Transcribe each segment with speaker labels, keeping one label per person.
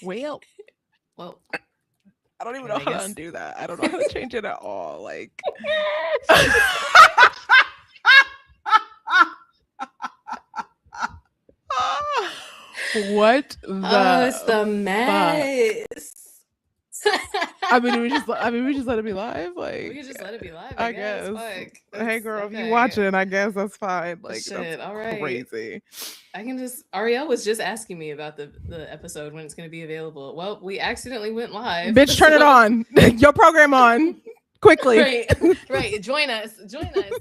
Speaker 1: Well,
Speaker 2: Well,
Speaker 1: I don't even
Speaker 2: and
Speaker 1: know
Speaker 2: I
Speaker 1: how to
Speaker 2: guess
Speaker 1: undo that. I don't know how to change it at all. Like, what
Speaker 2: oh,
Speaker 1: the
Speaker 2: it's the
Speaker 1: fuck?
Speaker 2: mess.
Speaker 1: We just let it be live.
Speaker 2: We
Speaker 1: Like,
Speaker 2: could just let it be live, I
Speaker 1: I
Speaker 2: guess.
Speaker 1: guess.
Speaker 2: Fuck.
Speaker 1: Hey,
Speaker 2: It's
Speaker 1: girl, if you
Speaker 2: okay.
Speaker 1: watching, I guess that's fine. Like, that's
Speaker 2: Shit. All right.
Speaker 1: crazy.
Speaker 2: I can just. Ariel was just asking me about the episode when it's going to be available. Well, we accidentally went live.
Speaker 1: Bitch, turn it
Speaker 2: So,
Speaker 1: on. Your program on quickly.
Speaker 2: right. Right. Join us. Join us.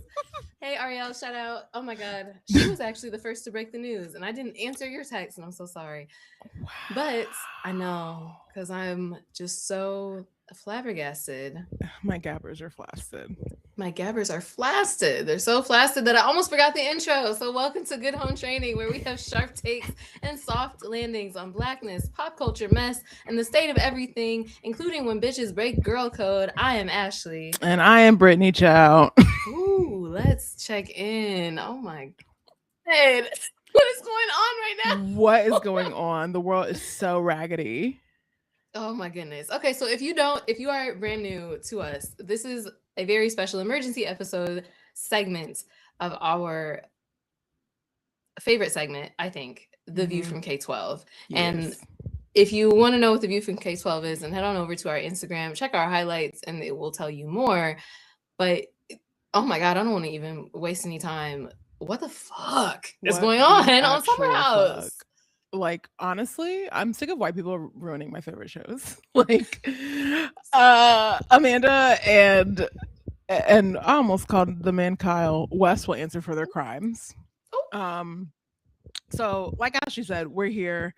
Speaker 2: Hey, Ariel, shout out. Oh my God. She was actually the first to break the news, and I didn't answer your text, and I'm so sorry. But I know because I'm just so flabbergasted.
Speaker 1: My gabbers are flaccid.
Speaker 2: My gabbers are flaccid. They're so flaccid that I almost forgot the intro. So, welcome to Good Home Training, where we have sharp takes and soft landings on blackness, pop culture mess, and the state of everything, including when bitches break girl code. I am Ashley.
Speaker 1: And I am Brittany Chow.
Speaker 2: Ooh, let's check in. Oh my God. What is going on right now?
Speaker 1: What is going on? The world is so raggedy.
Speaker 2: Oh my goodness. Okay, so if you are brand new to us, this is a very special emergency episode segment of our favorite segment, I think, The View from K-12. And
Speaker 1: Yes.
Speaker 2: if you want to know what The View from K-12 is, then head on over to our Instagram, check our highlights, and it will tell you more. But oh my God, I don't want to even waste any time. What the fuck is
Speaker 1: What
Speaker 2: going
Speaker 1: the
Speaker 2: on Summer
Speaker 1: actual
Speaker 2: House?
Speaker 1: fuck? Like, honestly, I'm sick of white people ruining my favorite shows. Like, Amanda and I almost called the man Kyle West will answer for their crimes.
Speaker 2: Oh,
Speaker 1: So like Ashley said, we're here.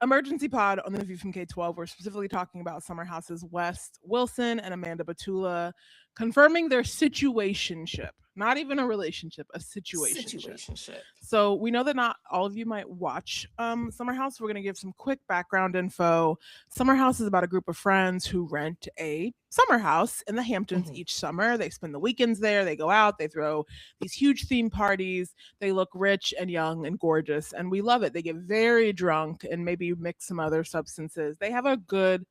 Speaker 1: Emergency pod on the View from K-12. We're specifically talking about Summer House's West Wilson and Amanda Batula confirming their situationship. Not even a relationship, a situationship.
Speaker 2: situationship.
Speaker 1: So we know that not all of you might watch Summer House. We're going to give some quick background info. Summer House is about a group of friends who rent a summer house in the Hamptons
Speaker 2: Mhm.
Speaker 1: each summer. They spend the weekends there. They go out. They throw these huge theme parties. They look rich and young and gorgeous, and we love it. They get very drunk and maybe mix some other substances. They have a good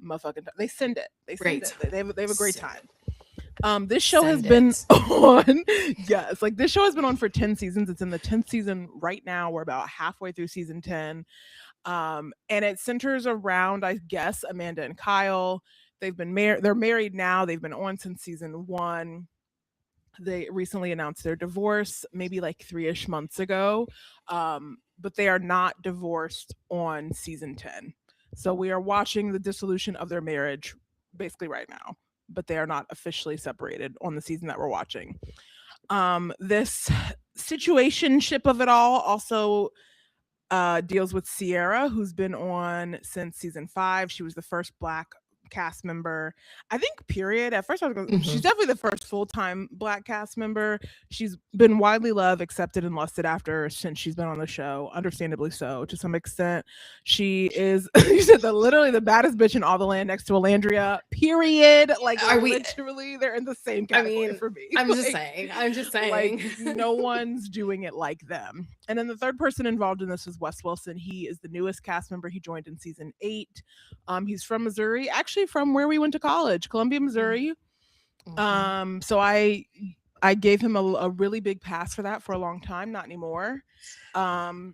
Speaker 1: motherfucking time. They send it. They send
Speaker 2: Great.
Speaker 1: it. They have a great
Speaker 2: Send
Speaker 1: time.
Speaker 2: it.
Speaker 1: This show has
Speaker 2: Send
Speaker 1: been
Speaker 2: it.
Speaker 1: on. Yes, like this show has been on for 10 seasons. It's in the 10th season right now. We're about halfway through season 10. And it centers around, I guess, Amanda and Kyle. They've been married. They're married now. They've been on since season 1. They recently announced their divorce maybe like 3ish months ago. But they are not divorced on season 10. So we are watching the dissolution of their marriage basically right now, but they are not officially separated on the season that we're watching. This situationship of it all also deals with Sierra, who's been on since season 5. She was the first Black cast member, I think, period. At first I was going, she's
Speaker 2: Mhm.
Speaker 1: definitely the first full-time Black cast member. She's been widely loved, accepted, and lusted after since she's been on the show, understandably so to some extent. She is you said literally the baddest bitch in all the land next to Alandria, period. Like,
Speaker 2: Are we?
Speaker 1: literally they're in the same
Speaker 2: I
Speaker 1: category
Speaker 2: mean,
Speaker 1: for me.
Speaker 2: I'm just
Speaker 1: Like,
Speaker 2: saying. I'm just saying.
Speaker 1: no one's doing it like them. And then the third person involved in this is Wes Wilson. He is the newest cast member. He joined in season 8. He's from Missouri, actually from where we went to college, Columbia, Missouri.
Speaker 2: Mhm.
Speaker 1: So I gave him a really big pass for that for a long time, not anymore. So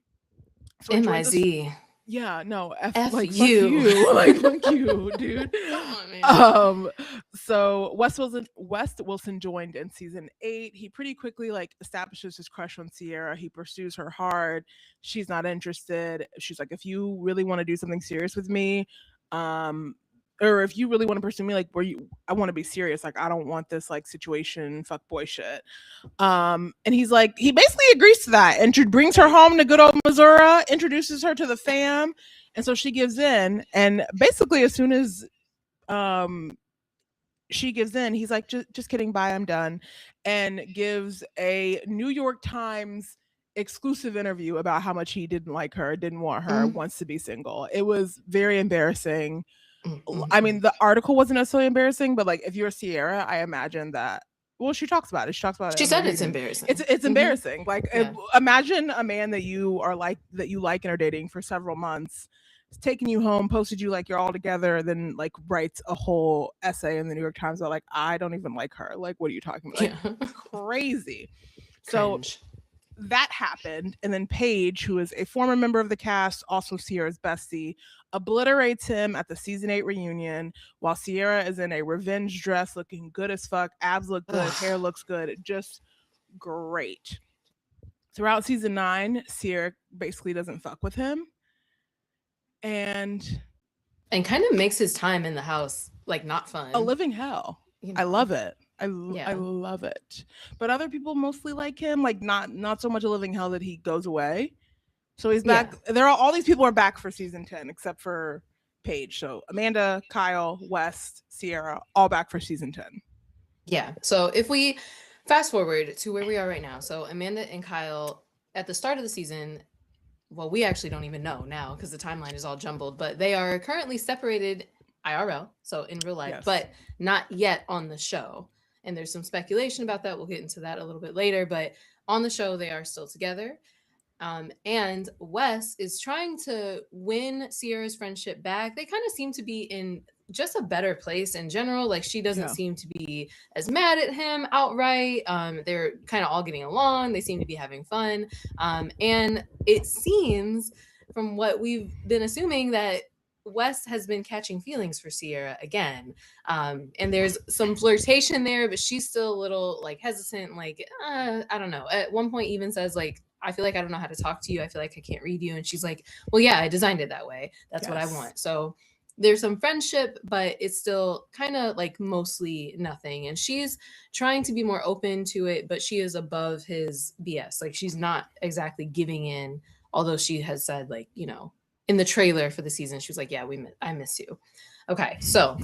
Speaker 1: enjoyed this.
Speaker 2: MIZ.
Speaker 1: Yeah, no,
Speaker 2: F
Speaker 1: like fuck
Speaker 2: you.
Speaker 1: you, like fuck you, dude.
Speaker 2: Come on, man.
Speaker 1: So West Wilson joined in season 8. He pretty quickly like establishes his crush on Sierra. He pursues her hard. She's not interested. She's like, if you really want to do something serious with me, um, or if you really want to pursue me, like I want to be serious. Like, I don't want this like situation, fuck boy shit. And he's like, he basically agrees to that and brings her home to good old Missouri, introduces her to the fam, and so she gives in. And basically, as soon as um she gives in, he's like, just kidding, bye, I'm done, and gives a New York Times exclusive interview about how much he didn't like her, didn't want her,
Speaker 2: Mm,
Speaker 1: wants to be single. It was very embarrassing. I mean,
Speaker 2: mm.
Speaker 1: the article wasn't necessarily embarrassing, but like if you're Sierra, I imagine that. Well, she talks about it. She talks about it
Speaker 2: She
Speaker 1: on the
Speaker 2: said it's
Speaker 1: reading.
Speaker 2: embarrassing.
Speaker 1: It's
Speaker 2: Hmm.
Speaker 1: embarrassing. Like,
Speaker 2: Yeah.
Speaker 1: imagine a man that you like and are dating for several months, taking you home, posted you like you're all together, then like writes a whole essay in the New York Times about like, I don't even like her. Like, what are you talking about? Like,
Speaker 2: Yeah.
Speaker 1: crazy. So
Speaker 2: Cringe.
Speaker 1: that happened. And then Paige, who is a former member of the cast, also Sierra's bestie, obliterates him at the season 8 reunion while Sierra is in a revenge dress looking good as fuck. Abs look good, hair
Speaker 2: Ugh.
Speaker 1: looks good. Just great. Throughout season 9, Sierra basically doesn't fuck with him. And
Speaker 2: And kind of makes his time in the house like not
Speaker 1: a
Speaker 2: fun,
Speaker 1: living hell.
Speaker 2: you
Speaker 1: I
Speaker 2: know.
Speaker 1: love it. I
Speaker 2: Yeah.
Speaker 1: love it. But other people mostly like him, like not so much a living hell that he goes away. So he's
Speaker 2: Yeah.
Speaker 1: back. There are all these people are back for season 10 except for Paige. So Amanda, Kyle, West, Sierra, all back for season 10.
Speaker 2: Yeah. So if we fast forward to where we are right now, so Amanda and Kyle at the start of the season, well, we actually don't even know now because the timeline is all jumbled, but they are currently separated IRL, so in real life,
Speaker 1: Yes.
Speaker 2: but not yet on the show. And there's some speculation about that. We'll get into that a little bit later, but on the show, they are still together. And Wes is trying to win Sierra's friendship back. They kind of seem to be in just a better place in general. Like she doesn't
Speaker 1: Yeah.
Speaker 2: seem to be as mad at him outright. They're kind of all getting along. They seem to be having fun. And it seems from what we've been assuming that Wes has been catching feelings for Sierra again. And there's some flirtation there, but she's still a little like hesitant, like, I don't know. At one point, even says, like, I feel like I don't know how to talk to you. I feel like I can't read you. And she's like, well, yeah, I designed it that way. That's what I
Speaker 1: Yes.
Speaker 2: want. So there's some friendship, but it's still kind of like mostly nothing. And she's trying to be more open to it, but she is above his BS. Like she's not exactly giving in, although she has said, like, you know, in the trailer for the season, she was like, yeah, I miss you. Okay. So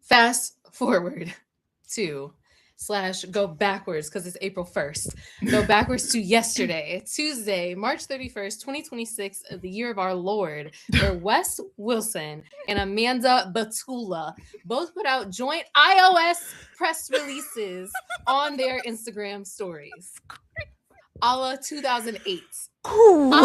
Speaker 2: fast forward to slash go backwards because it's April 1st. Go backwards to yesterday, Tuesday, March 31st, 2026, of the year of our Lord, where Wes Wilson and Amanda Batula both put out joint iOS press releases on their Instagram stories. A la 2008. A la 2008.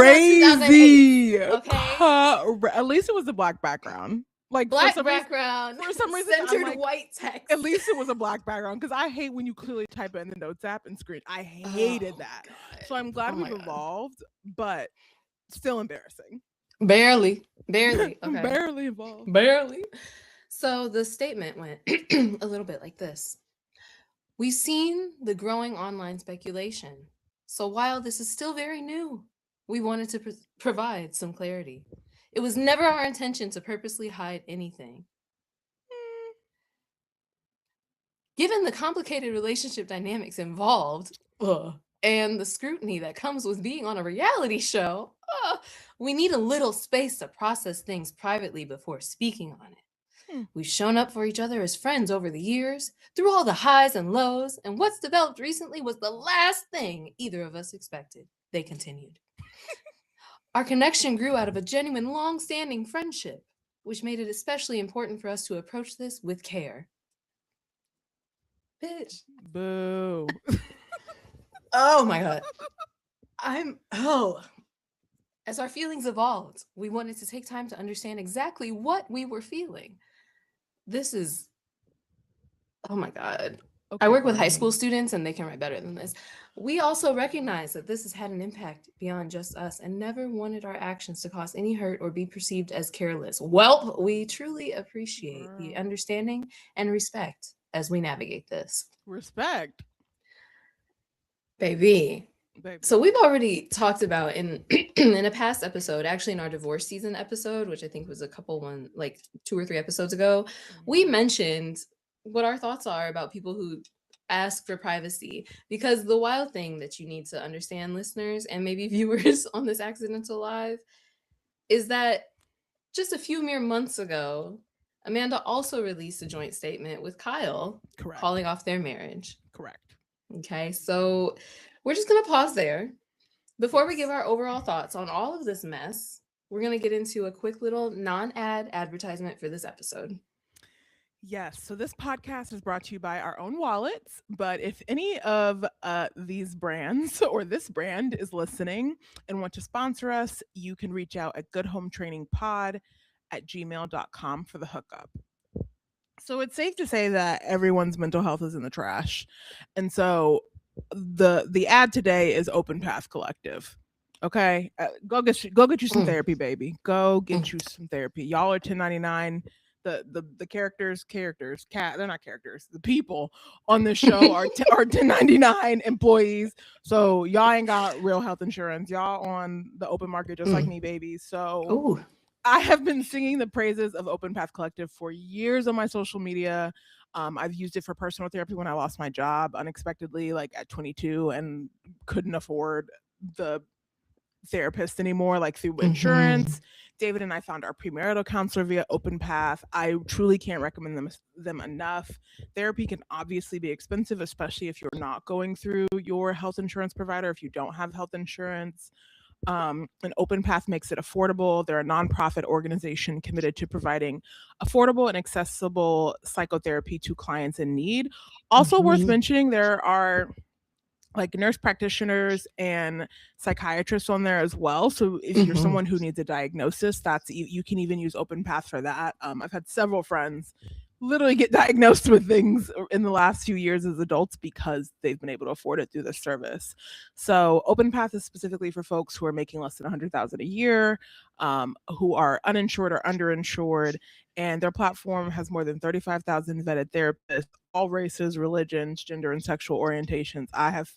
Speaker 1: Crazy.
Speaker 2: Okay?
Speaker 1: At least it was a black background. Like
Speaker 2: Black background,
Speaker 1: for some reason, I'm
Speaker 2: centered
Speaker 1: like,
Speaker 2: white text.
Speaker 1: at least it was a black background because I hate when you clearly type it in the notes app and screen. I hated
Speaker 2: Oh my
Speaker 1: that.
Speaker 2: god.
Speaker 1: So I'm
Speaker 2: Oh
Speaker 1: glad
Speaker 2: my
Speaker 1: we've
Speaker 2: god.
Speaker 1: evolved, but still embarrassing.
Speaker 2: Barely. Barely. Okay.
Speaker 1: Barely evolved.
Speaker 2: Barely. So the statement went a little bit like this. We've seen the growing online speculation. So while this is still very new, we wanted to provide some clarity. It was never our intention to purposely hide anything. Given the complicated relationship dynamics involved, and the scrutiny that comes with being on a reality show, we need a little space to process things privately before speaking on it.
Speaker 1: Hmm.
Speaker 2: We've shown up for each other as friends over the years, through all the highs and lows, and what's developed recently was the last thing either of us expected. They continued. Our connection grew out of a genuine, long standing friendship, which made it especially important for us to approach this with care. Bitch.
Speaker 1: Boo.
Speaker 2: Oh my god. As our feelings evolved, we wanted to take time to understand exactly what we were feeling. This is, oh my god. I
Speaker 1: Okay,
Speaker 2: work with high
Speaker 1: Barney.
Speaker 2: school students and they can write better than this. We also recognize that this has had an impact beyond just us and never wanted our actions to cause any hurt or be perceived as careless. Well, we truly appreciate the
Speaker 1: Girl.
Speaker 2: understanding and respect as we navigate this.
Speaker 1: Respect,
Speaker 2: Baby.
Speaker 1: baby.
Speaker 2: So we've already talked about in in a past episode, actually in our divorce season episode, which I think was a couple one like 2 or 3 episodes ago, we
Speaker 1: Mhm.
Speaker 2: mentioned what our thoughts are about people who ask for privacy. Because the wild thing that you need to understand, listeners, and maybe viewers on this accidental live, is that just a few mere months ago, Amanda also released a joint statement with Kyle
Speaker 1: Correct.
Speaker 2: calling off their marriage.
Speaker 1: Correct.
Speaker 2: Okay, so we're just gonna pause there. Before we
Speaker 1: Yes.
Speaker 2: give our overall thoughts on all of this mess, we're going to get into a quick little non ad advertisement for this episode.
Speaker 1: Yes. So this podcast is brought to you by our own wallets. But if any of these brands or this brand is listening and want to sponsor us, you can reach out at goodhometrainingpod@gmail.com for the hookup. So it's safe to say that everyone's mental health is in the trash. And so the ad today is Open Path Collective. Okay, go get you some
Speaker 2: Mm,
Speaker 1: therapy, baby. Go
Speaker 2: mm,
Speaker 1: get you some therapy. Y'all are 1099. The characters cat they're not characters. The people on this show are 1099 employees. So y'all ain't got real health insurance. Y'all on the open market just like
Speaker 2: mm.
Speaker 1: me, baby. So
Speaker 2: Ooh.
Speaker 1: I have been singing the praises of Open Path Collective for years on my social media. I've used it for personal therapy when I lost my job unexpectedly, like at 22, and couldn't afford the therapist anymore, like through
Speaker 2: Mm-hmm.
Speaker 1: insurance. David and I found our premarital counselor via Open Path. I truly can't recommend them enough. Therapy can obviously be expensive, especially if you're not going through your health insurance provider, if you don't have health insurance. And Open Path makes it affordable. They're a nonprofit organization committed to providing affordable and accessible psychotherapy to clients in need. Also, worth
Speaker 2: Mm-hmm.
Speaker 1: mentioning, there are like nurse practitioners and psychiatrists on there as well. So if you're
Speaker 2: Mm-hmm.
Speaker 1: someone who needs a diagnosis, you can even use Open Path for that. I've had several friends literally get diagnosed with things in the last few years as adults because they've been able to afford it through this service. So Open Path is specifically for folks who are making less than 100,000 a year, who are uninsured or underinsured, and their platform has more than 35,000 vetted therapists, all races, religions, gender, and sexual orientations. I've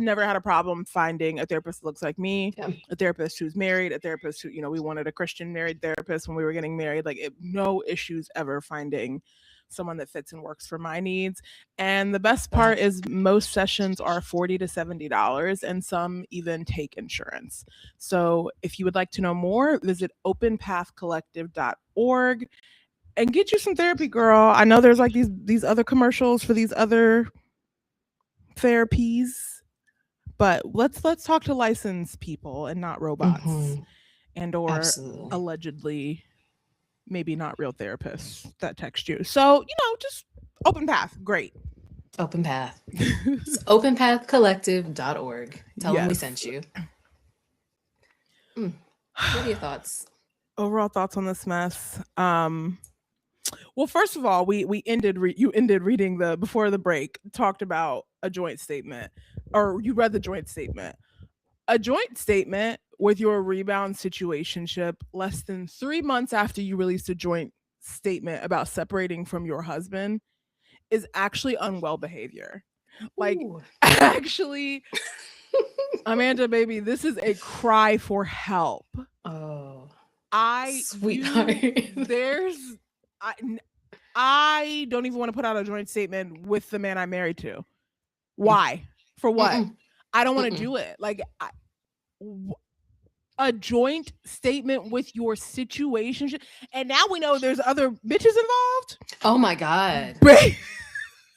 Speaker 1: never had a problem finding a therapist that looks like me,
Speaker 2: Yeah.
Speaker 1: a therapist who's married, a therapist who, we wanted a Christian married therapist when we were getting married. No issues ever finding someone that fits and works for my needs. And the best part
Speaker 2: That.
Speaker 1: is most sessions are $40 to $70, and some even take insurance. So if you would like to know more, visit openpathcollective.org and get you some therapy, girl. I know there's like these other commercials for these other therapies, but let's talk to licensed people and not robots,
Speaker 2: Mm-hmm.
Speaker 1: and or
Speaker 2: Absolutely.
Speaker 1: allegedly maybe not real therapists that text you. So, just Open Path, great.
Speaker 2: Open Path. It's openpathcollective.org. Tell them we
Speaker 1: Yes.
Speaker 2: sent you. Mm. What are your thoughts?
Speaker 1: Overall thoughts on this mess. Well, first of all, we you ended reading the before the break, talked about a joint statement, or you read the joint statement. A joint statement with your rebound situationship less than 3 months after you released a joint statement about separating from your husband is actually unwell behavior. Like,
Speaker 2: Ooh.
Speaker 1: actually, Amanda, baby, this is a cry for help.
Speaker 2: Oh,
Speaker 1: I,
Speaker 2: sweetheart.
Speaker 1: you, there's, I, I don't even want to put out a joint statement with the man I'm married to. Why? For what?
Speaker 2: Mm-mm.
Speaker 1: I don't want to
Speaker 2: Mm-mm.
Speaker 1: do it. A joint statement with your situation. And now we know there's other bitches involved.
Speaker 2: Oh my God.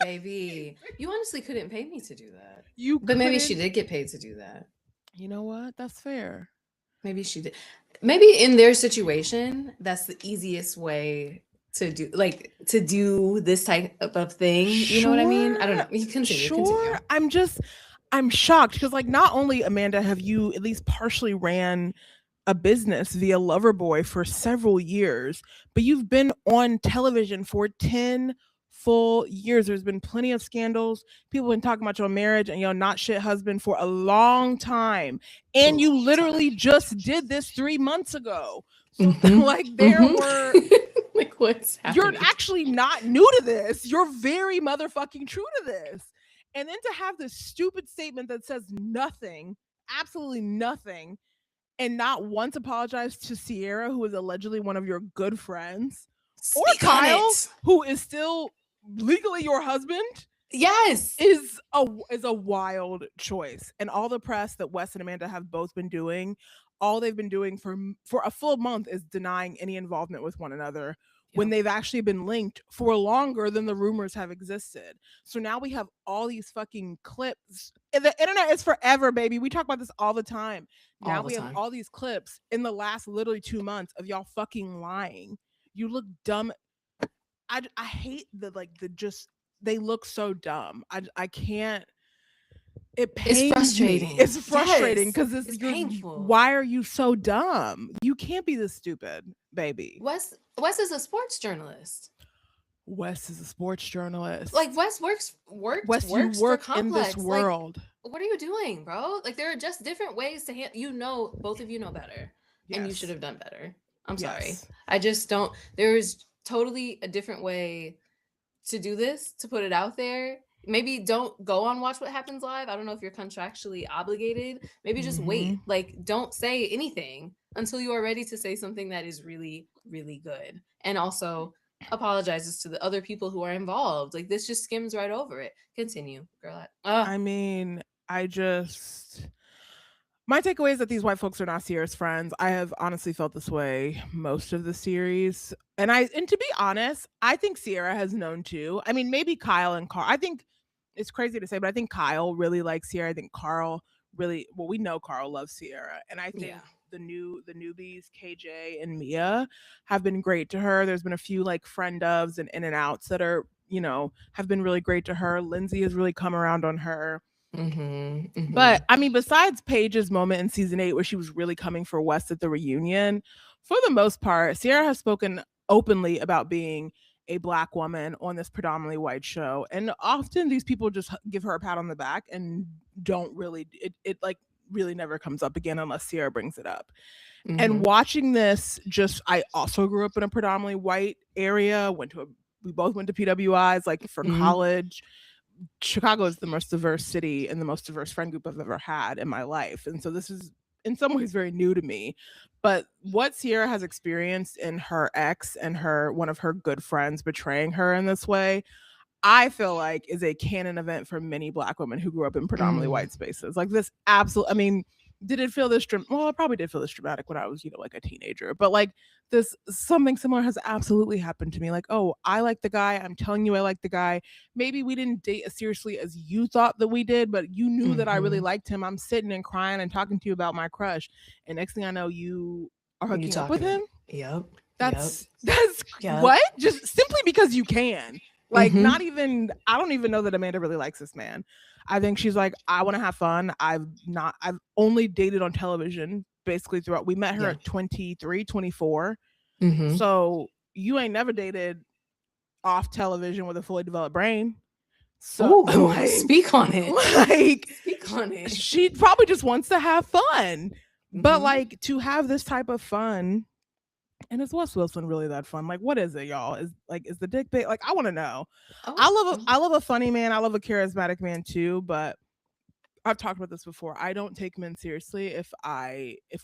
Speaker 2: Baby, you honestly couldn't pay me to do that.
Speaker 1: You
Speaker 2: But maybe she
Speaker 1: couldn't.
Speaker 2: did get paid to do that.
Speaker 1: You know what? That's fair.
Speaker 2: Maybe she did. Maybe in their situation, that's the easiest way to do, like, to do this type of thing. You know what I mean? I don't
Speaker 1: Sure.
Speaker 2: know. You continue,
Speaker 1: Sure.
Speaker 2: continue.
Speaker 1: I'm shocked because, like, not only, Amanda, have you at least partially ran a business via Loverboy for several years, but you've been on television for 10 full years. There's been plenty of scandals. People have been talking about your marriage and your not shit husband for a long time. And you
Speaker 2: Long
Speaker 1: literally
Speaker 2: time.
Speaker 1: just did this 3 months ago. So,
Speaker 2: Mm-hmm.
Speaker 1: like, there were,
Speaker 2: Mm-hmm. Like, what's
Speaker 1: you're
Speaker 2: happening?
Speaker 1: actually not new to this. You're very motherfucking true to this. And then to have this stupid statement that says nothing, absolutely nothing, and not once apologize to Sierra, who is allegedly one of your good friends, or
Speaker 2: Speak on
Speaker 1: Kyle,
Speaker 2: it.
Speaker 1: who is still legally your husband,
Speaker 2: Yes.
Speaker 1: is a wild choice. And all the press that Wes and Amanda have both been doing, all they've been doing for a full month is denying any involvement with one another when
Speaker 2: Yep.
Speaker 1: they've actually been linked for longer than the rumors have existed. So now we have all these fucking clips. And the internet is forever, baby. We talk about this all the time.
Speaker 2: All
Speaker 1: Now
Speaker 2: the
Speaker 1: we have
Speaker 2: time.
Speaker 1: all these clips in the last literally 2 months of y'all fucking lying. You look dumb. I hate the just they look so dumb. I can't. It
Speaker 2: It's
Speaker 1: pains me.
Speaker 2: frustrating.
Speaker 1: It's frustrating
Speaker 2: Yes,
Speaker 1: because it's
Speaker 2: it's
Speaker 1: you're.
Speaker 2: painful.
Speaker 1: Why are you so dumb? You can't be this stupid, baby.
Speaker 2: Wes is a sports journalist.
Speaker 1: Wes is a sports journalist.
Speaker 2: Like Wes
Speaker 1: Wes, you
Speaker 2: works for
Speaker 1: work in this
Speaker 2: Complex. Like,
Speaker 1: world.
Speaker 2: what are you doing, bro? Like, there are just different ways to you know, both of you know better, and you should
Speaker 1: Yes.
Speaker 2: have done better. I'm sorry.
Speaker 1: Yes.
Speaker 2: I just don't. There is totally a different way to do this, to put it out there. Maybe don't go on Watch What Happens Live. I don't know if you're contractually obligated. Maybe just
Speaker 1: Mm-hmm.
Speaker 2: wait. Like, don't say anything until you are ready to say something that is really, really good. And also apologizes to the other people who are involved. Like, this just skims right over it. Continue, girl.
Speaker 1: I mean, I just my takeaway is that these white folks are not Sierra's friends. I have honestly felt this way most of the series. And to be honest, I think Sierra has known too. I mean, maybe Kyle and Carl. I think it's crazy to say, but I think Kyle really likes Sierra. I think Carl really well, we know Carl loves Sierra. And I
Speaker 2: Yeah.
Speaker 1: think the newbies, KJ and Mia, have been great to her. There's been a few like friend ofs and in and outs that are, have been really great to her. Lindsay has really come around on her. But I mean, besides Paige's moment in season 8 where she was really coming for West at the reunion, for the most part, Sierra has spoken openly about being a Black woman on this predominantly white show. And often these people just give her a pat on the back and don't really, it like really never comes up again unless Sierra brings it up. And watching this, I also grew up in a predominantly white area, we both went to PWIs like for college. Chicago is the most diverse city and the most diverse friend group I've ever had in my life. And so this is in some ways very new to me. But what Sierra has experienced in her ex and one of her good friends betraying her in this way, I feel like is a canon event for many Black women who grew up in predominantly white spaces. Like this absolute, I mean, did it feel this well, I probably did feel this dramatic when I was, like a teenager, but like this something similar has absolutely happened to me. Like, oh, I like the guy. I'm telling you I like the guy. Maybe we didn't date as seriously as you thought that we did, but you knew that I really liked him. I'm sitting and crying and talking to you about my crush. And next thing I know, you are hooking up with him.
Speaker 2: Yep.
Speaker 1: That's what? Just simply because you can. Like, not even, I don't even know that Amanda really likes this man. I think she's like, I want to have fun. I've only dated on television basically throughout. We met her at 23, 24. So you ain't never dated off television with a fully developed brain. So
Speaker 2: like, speak on it.
Speaker 1: Like,
Speaker 2: speak on it.
Speaker 1: She probably just wants to have fun. But like to have this type of fun, and is Wes Wilson really that fun? Like, what is it, y'all? Is the dick bait? Like, I want to know. I love a funny man. I love a charismatic man too. But I've talked about this before. I don't take men seriously if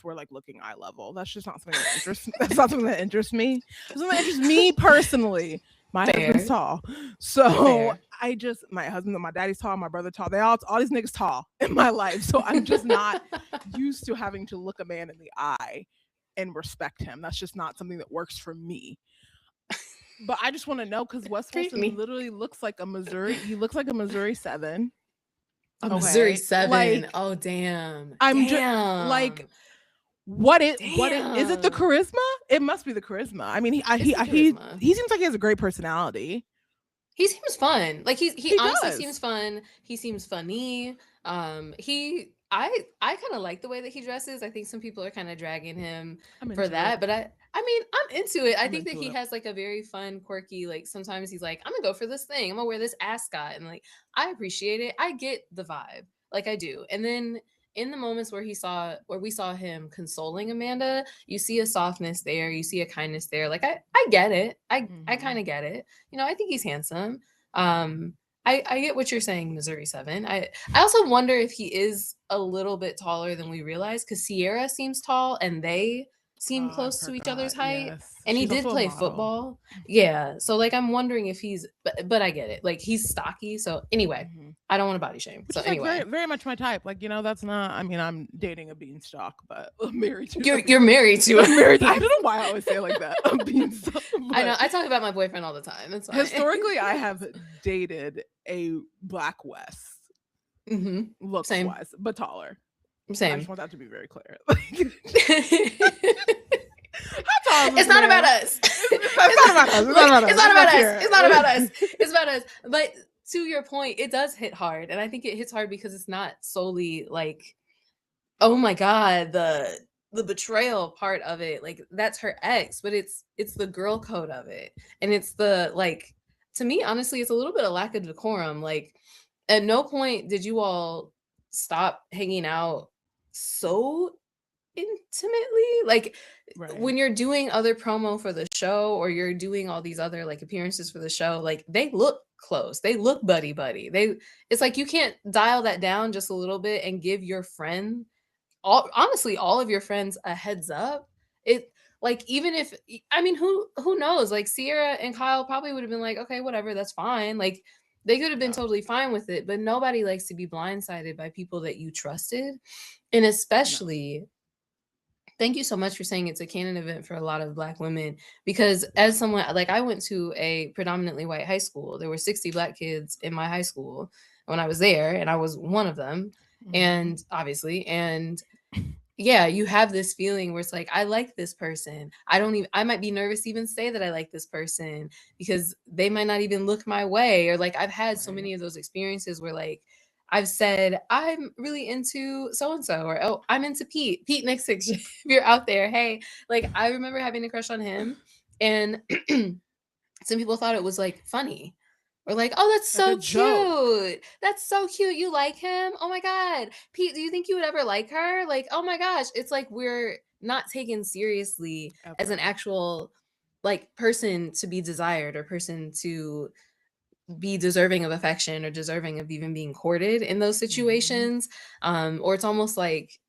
Speaker 1: we're like looking eye level. That's just not something that interests. That's not something that interests me. It's something that interests me personally. My husband's tall, so my husband and my daddy's tall, my brother tall. All these niggas tall in my life, so I'm just not used to having to look a man in the eye and respect him. That's just not something that works for me. But I just want to know because Wes Wilson literally looks like a Missouri. He looks like a Missouri 7.
Speaker 2: Missouri 7. Like, oh damn.
Speaker 1: Just like what is it the charisma? It must be the charisma. I mean, he seems like he has a great personality.
Speaker 2: He seems fun. Like he honestly seems fun. He seems funny. I kind of like the way that he dresses. I think some people are kind of dragging him for that, but I mean, I'm into it. I think that he has like a very fun, quirky, like sometimes he's like, I'm gonna go for this thing. I'm gonna wear this ascot. And like, I appreciate it. I get the vibe. Like I do. And then in the moments where we saw him consoling Amanda, you see a softness there. You see a kindness there. Like I get it. I kind of get it. I think he's handsome. I get what you're saying, Missouri 7. I also wonder if he is a little bit taller than we realize because Sierra seems tall and they seem close to each other's height. Yes. And he did play football. Yeah. So like I'm wondering if he's but I get it. Like he's stocky. So anyway, I don't want to body shame.
Speaker 1: Which
Speaker 2: so
Speaker 1: is
Speaker 2: anyway.
Speaker 1: Like very much my type. Like, that's not I mean, I'm dating a beanstalk, but I'm married to
Speaker 2: You're married to
Speaker 1: I'm married. I don't know why I always say it like that. A beanstalk.
Speaker 2: I know. I talk about my boyfriend all the time. That's
Speaker 1: historically I have dated a Black West. Looks wise, but taller.
Speaker 2: Same.
Speaker 1: I just want that to be very clear.
Speaker 2: It's not about us.
Speaker 1: It's not about us. It's not about us.
Speaker 2: It's not
Speaker 1: Let's
Speaker 2: about us.
Speaker 1: hear
Speaker 2: It's not about us.
Speaker 1: it.
Speaker 2: It's about us. But to your point, it does hit hard. And I think it hits hard because it's not solely like, oh my God, the betrayal part of it. Like that's her ex, but it's the girl code of it. And it's the like, to me, honestly, it's a little bit of lack of decorum. Like at no point did you all stop hanging out so intimately. Like
Speaker 1: Right.
Speaker 2: when you're doing other promo for the show or you're doing all these other like appearances for the show, like they look close, they look buddy buddy, they, it's like you can't dial that down just a little bit and give your friend, all honestly all of your friends, a heads up. It, like, even if, I mean, who knows, like Sierra and Kyle probably would have been like, okay, whatever, that's fine, like they could have been
Speaker 1: Yeah.
Speaker 2: totally fine with it, but nobody likes to be blindsided by people that you trusted. And
Speaker 1: No.
Speaker 2: especially, thank you so much for saying it's a canon event for a lot of Black women, because as someone, like, I went to a predominantly white high school. There were 60 Black kids in my high school when I was there, and I was one of them.
Speaker 1: Hmm.
Speaker 2: And obviously, and yeah, you have this feeling where it's like, I like this person. I don't even, I might be nervous to even say that I like this person because they might not even look my way. Or like, I've had so
Speaker 1: Right.
Speaker 2: many of those experiences where like, I've said, I'm really into so and so, or oh, I'm into Pete, Pete Nixon. If you're out there, hey, like, I remember having a crush on him. And some people thought it was like funny. Or like, oh, that's
Speaker 1: Like a
Speaker 2: so
Speaker 1: joke.
Speaker 2: cute. That's so cute. You like him? Oh my God. Pete, do you think you would ever like her? Like, oh my gosh. It's like we're not taken seriously as an
Speaker 1: Ever.
Speaker 2: actual like person to be desired or person to be deserving of affection or deserving of even being courted in those
Speaker 1: Hmm.
Speaker 2: situations. Or it's almost like,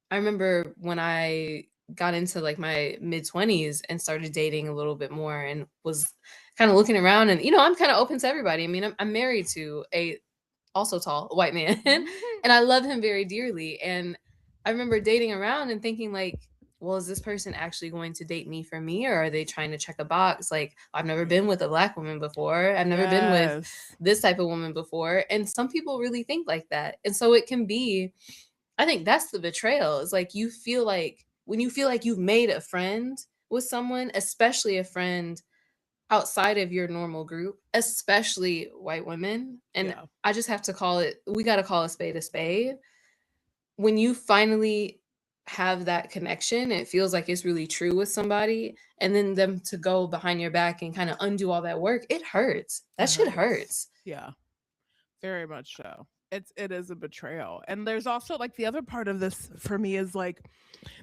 Speaker 2: I remember when I got into like my mid 20s and started dating a little bit more and was kind of looking around, and I'm kind of open to everybody. I mean, I'm married to a also tall white man and I love him very dearly. And I remember dating around and thinking like, well, is this person actually going to date me for me, or are they trying to check a box? Like, I've never been with a Black woman before. I've never been with
Speaker 1: Yes.
Speaker 2: this type of woman before. And some people really think like that. And so it can be, I think that's the betrayal. Is like you feel like when you feel like you've made a friend with someone, especially a friend outside of your normal group, especially white women. And
Speaker 1: Yeah.
Speaker 2: I just have to call it, we got to call a spade a spade. When you finally have that connection, it feels like it's really true with somebody, and then them to go behind your back and kind of undo all that work, it hurts. That
Speaker 1: It
Speaker 2: shit
Speaker 1: hurts.
Speaker 2: hurts.
Speaker 1: Yeah. Very much so. It is a betrayal. And there's also like the other part of this for me is like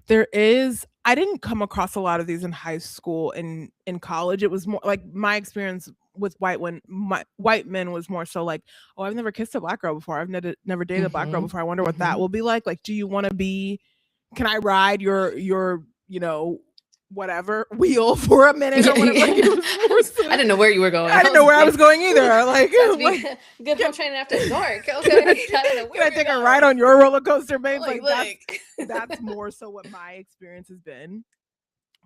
Speaker 1: there is I didn't come across a lot of these in high school and in college. It was more like my experience with white men was more so like, oh, I've never kissed a Black girl before. I've never dated a Black girl
Speaker 2: Mm-hmm.
Speaker 1: before. I wonder what that
Speaker 2: Mm-hmm.
Speaker 1: will be like. Do you want to be can I ride your whatever wheel for a minute
Speaker 2: Yeah,
Speaker 1: or whatever? Like it
Speaker 2: yeah.
Speaker 1: was more
Speaker 2: I
Speaker 1: so
Speaker 2: didn't know where you were going.
Speaker 1: I
Speaker 2: I
Speaker 1: didn't know
Speaker 2: was
Speaker 1: where I was
Speaker 2: like,
Speaker 1: going either. Like,
Speaker 2: sounds to be
Speaker 1: like
Speaker 2: good
Speaker 1: can,
Speaker 2: home training after dark. Okay, I didn't know
Speaker 1: can
Speaker 2: where
Speaker 1: I
Speaker 2: we were
Speaker 1: take a ride
Speaker 2: going.
Speaker 1: on your roller coaster, babes?
Speaker 2: Like,
Speaker 1: Like that's
Speaker 2: look.
Speaker 1: more so what my experience has been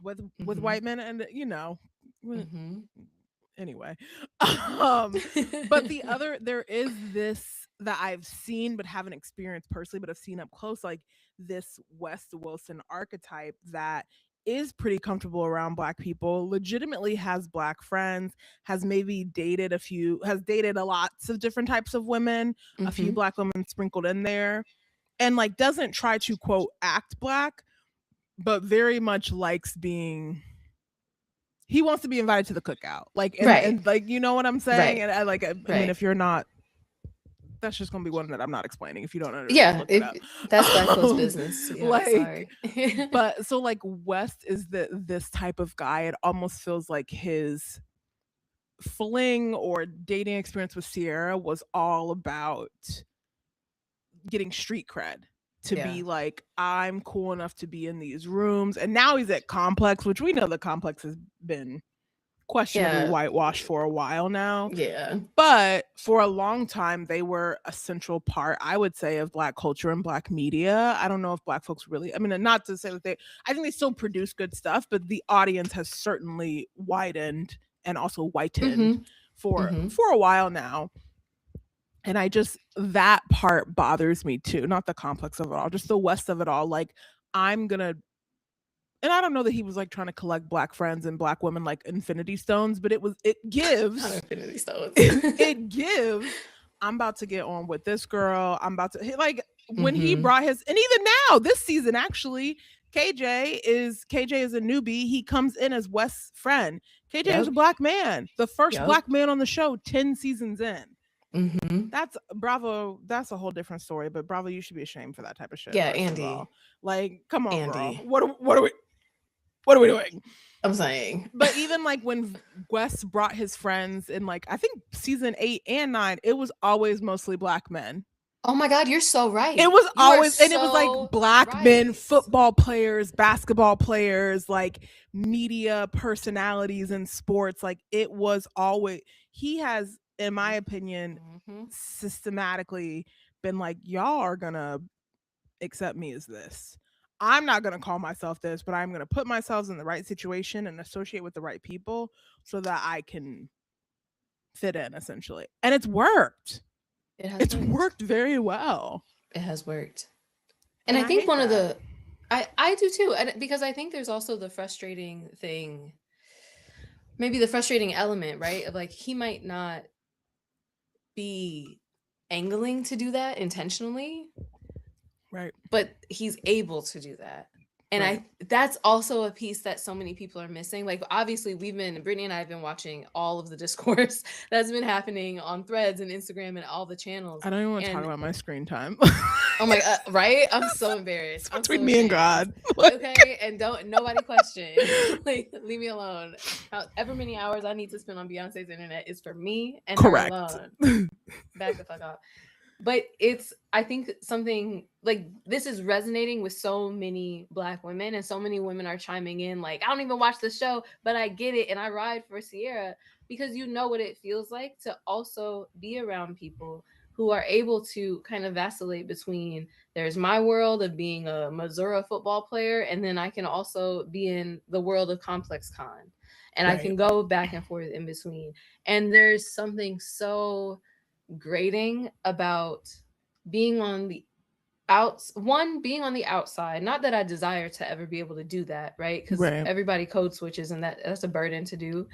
Speaker 1: with
Speaker 2: Mm-hmm.
Speaker 1: white men, and w-
Speaker 2: Mm-hmm.
Speaker 1: anyway. Um, but there is this that I've seen but haven't experienced personally, but I've seen up close, like this West Wilson archetype that is pretty comfortable around Black people, legitimately has Black friends, has maybe has dated a lots of different types of women, a few
Speaker 2: Mm-hmm.
Speaker 1: Black women sprinkled in there, and like doesn't try to quote act Black, but very much likes being he wants to be invited to the cookout. Like
Speaker 2: Right.
Speaker 1: and like you know what I'm saying?
Speaker 2: Right.
Speaker 1: And I mean
Speaker 2: Right.
Speaker 1: if you're not that's just gonna be one that I'm not explaining. If you don't know, just
Speaker 2: Yeah.
Speaker 1: look it up.
Speaker 2: That's Black folks'
Speaker 1: Um,
Speaker 2: business. Yeah.
Speaker 1: like
Speaker 2: Sorry.
Speaker 1: but so like West is this type of guy. It almost feels like his fling or dating experience with Sierra was all about getting street cred, to
Speaker 2: Yeah.
Speaker 1: be like, I'm cool enough to be in these rooms. And now he's at Complex, which we know the Complex has been questionably
Speaker 2: Yeah.
Speaker 1: whitewashed for a while now.
Speaker 2: Yeah.
Speaker 1: But for a long time, they were a central part, I would say, of Black culture and Black media. I don't know if Black folks really, I mean, not to say that I think they still produce good stuff, but the audience has certainly widened and also whitened
Speaker 2: Mm-hmm.
Speaker 1: for
Speaker 2: Mm-hmm.
Speaker 1: for a while now. And I just, that part bothers me too. Not the complex of it all, just the West of it all. Like, I'm gonna and I don't know that he was like trying to collect black friends and black women like infinity stones, but it
Speaker 2: Not
Speaker 1: gives
Speaker 2: Infinity Stones.
Speaker 1: it gives I'm about to get on with this girl. I'm about to like when he
Speaker 2: Mm-hmm.
Speaker 1: brought his, and even now this season actually, KJ is a newbie. He comes in as Wes's friend. KJ is a
Speaker 2: Yep.
Speaker 1: black man, the first
Speaker 2: Yep.
Speaker 1: black man on the show 10 seasons in.
Speaker 2: Mm-hmm.
Speaker 1: That's Bravo. That's a whole different story. But Bravo, you should be ashamed for that type of shit.
Speaker 2: Yeah,
Speaker 1: First of all,
Speaker 2: Andy.
Speaker 1: like, come on, girl.
Speaker 2: Andy.
Speaker 1: What are we doing?
Speaker 2: I'm saying.
Speaker 1: But even like when Wes brought his friends in, like I think season 8 and 9, it was always mostly black men.
Speaker 2: Oh my God, you're so
Speaker 1: It
Speaker 2: right.
Speaker 1: was
Speaker 2: You are
Speaker 1: always, and it was like
Speaker 2: so
Speaker 1: black men,
Speaker 2: right.
Speaker 1: football players, basketball players, like media personalities in sports. Like it was always, he has, in my opinion,
Speaker 2: Mm-hmm.
Speaker 1: systematically been like, y'all are gonna accept me as this. I'm not gonna call myself this, but I'm gonna put myself in the right situation and associate with the right people so that I can fit in essentially. And it's worked.
Speaker 2: It has
Speaker 1: It's
Speaker 2: worked.
Speaker 1: worked very well.
Speaker 2: It has worked. And
Speaker 1: And
Speaker 2: I
Speaker 1: I
Speaker 2: think
Speaker 1: hate
Speaker 2: one of
Speaker 1: that.
Speaker 2: the I do too, and because I think there's also the frustrating thing, maybe the frustrating element, right? Of like he might not be angling to do that intentionally,
Speaker 1: Right.
Speaker 2: but he's able to do that. And
Speaker 1: Right.
Speaker 2: I that's also a piece that so many people are missing. Like obviously Brittany and I have been watching all of the discourse that's been happening on Threads and Instagram and all the channels.
Speaker 1: I don't even want to talk
Speaker 2: And
Speaker 1: about my screen time.
Speaker 2: oh my right? I'm so embarrassed.
Speaker 1: It's
Speaker 2: I'm
Speaker 1: between
Speaker 2: so
Speaker 1: me and
Speaker 2: ashamed.
Speaker 1: God. Like,
Speaker 2: Okay, and don't nobody question. Like leave me alone. However many hours I need to spend on Beyonce's internet is for me and her
Speaker 1: correct.
Speaker 2: alone. Back the fuck off. But it's I think something like this is resonating with so many black women, and so many women are chiming in like, I don't even watch the show, but I get it and I ride for Sierra, because you know what it feels like to also be around people who are able to kind of vacillate between there's my world of being a Missouri football player, and then I can also be in the world of Complex Con, and I
Speaker 1: Right.
Speaker 2: can go back and forth in between. And there's something so grating about being on the being on the outside. Not that I desire to ever be able to do that, right? Because
Speaker 1: Right.
Speaker 2: everybody code switches and that's a burden to do.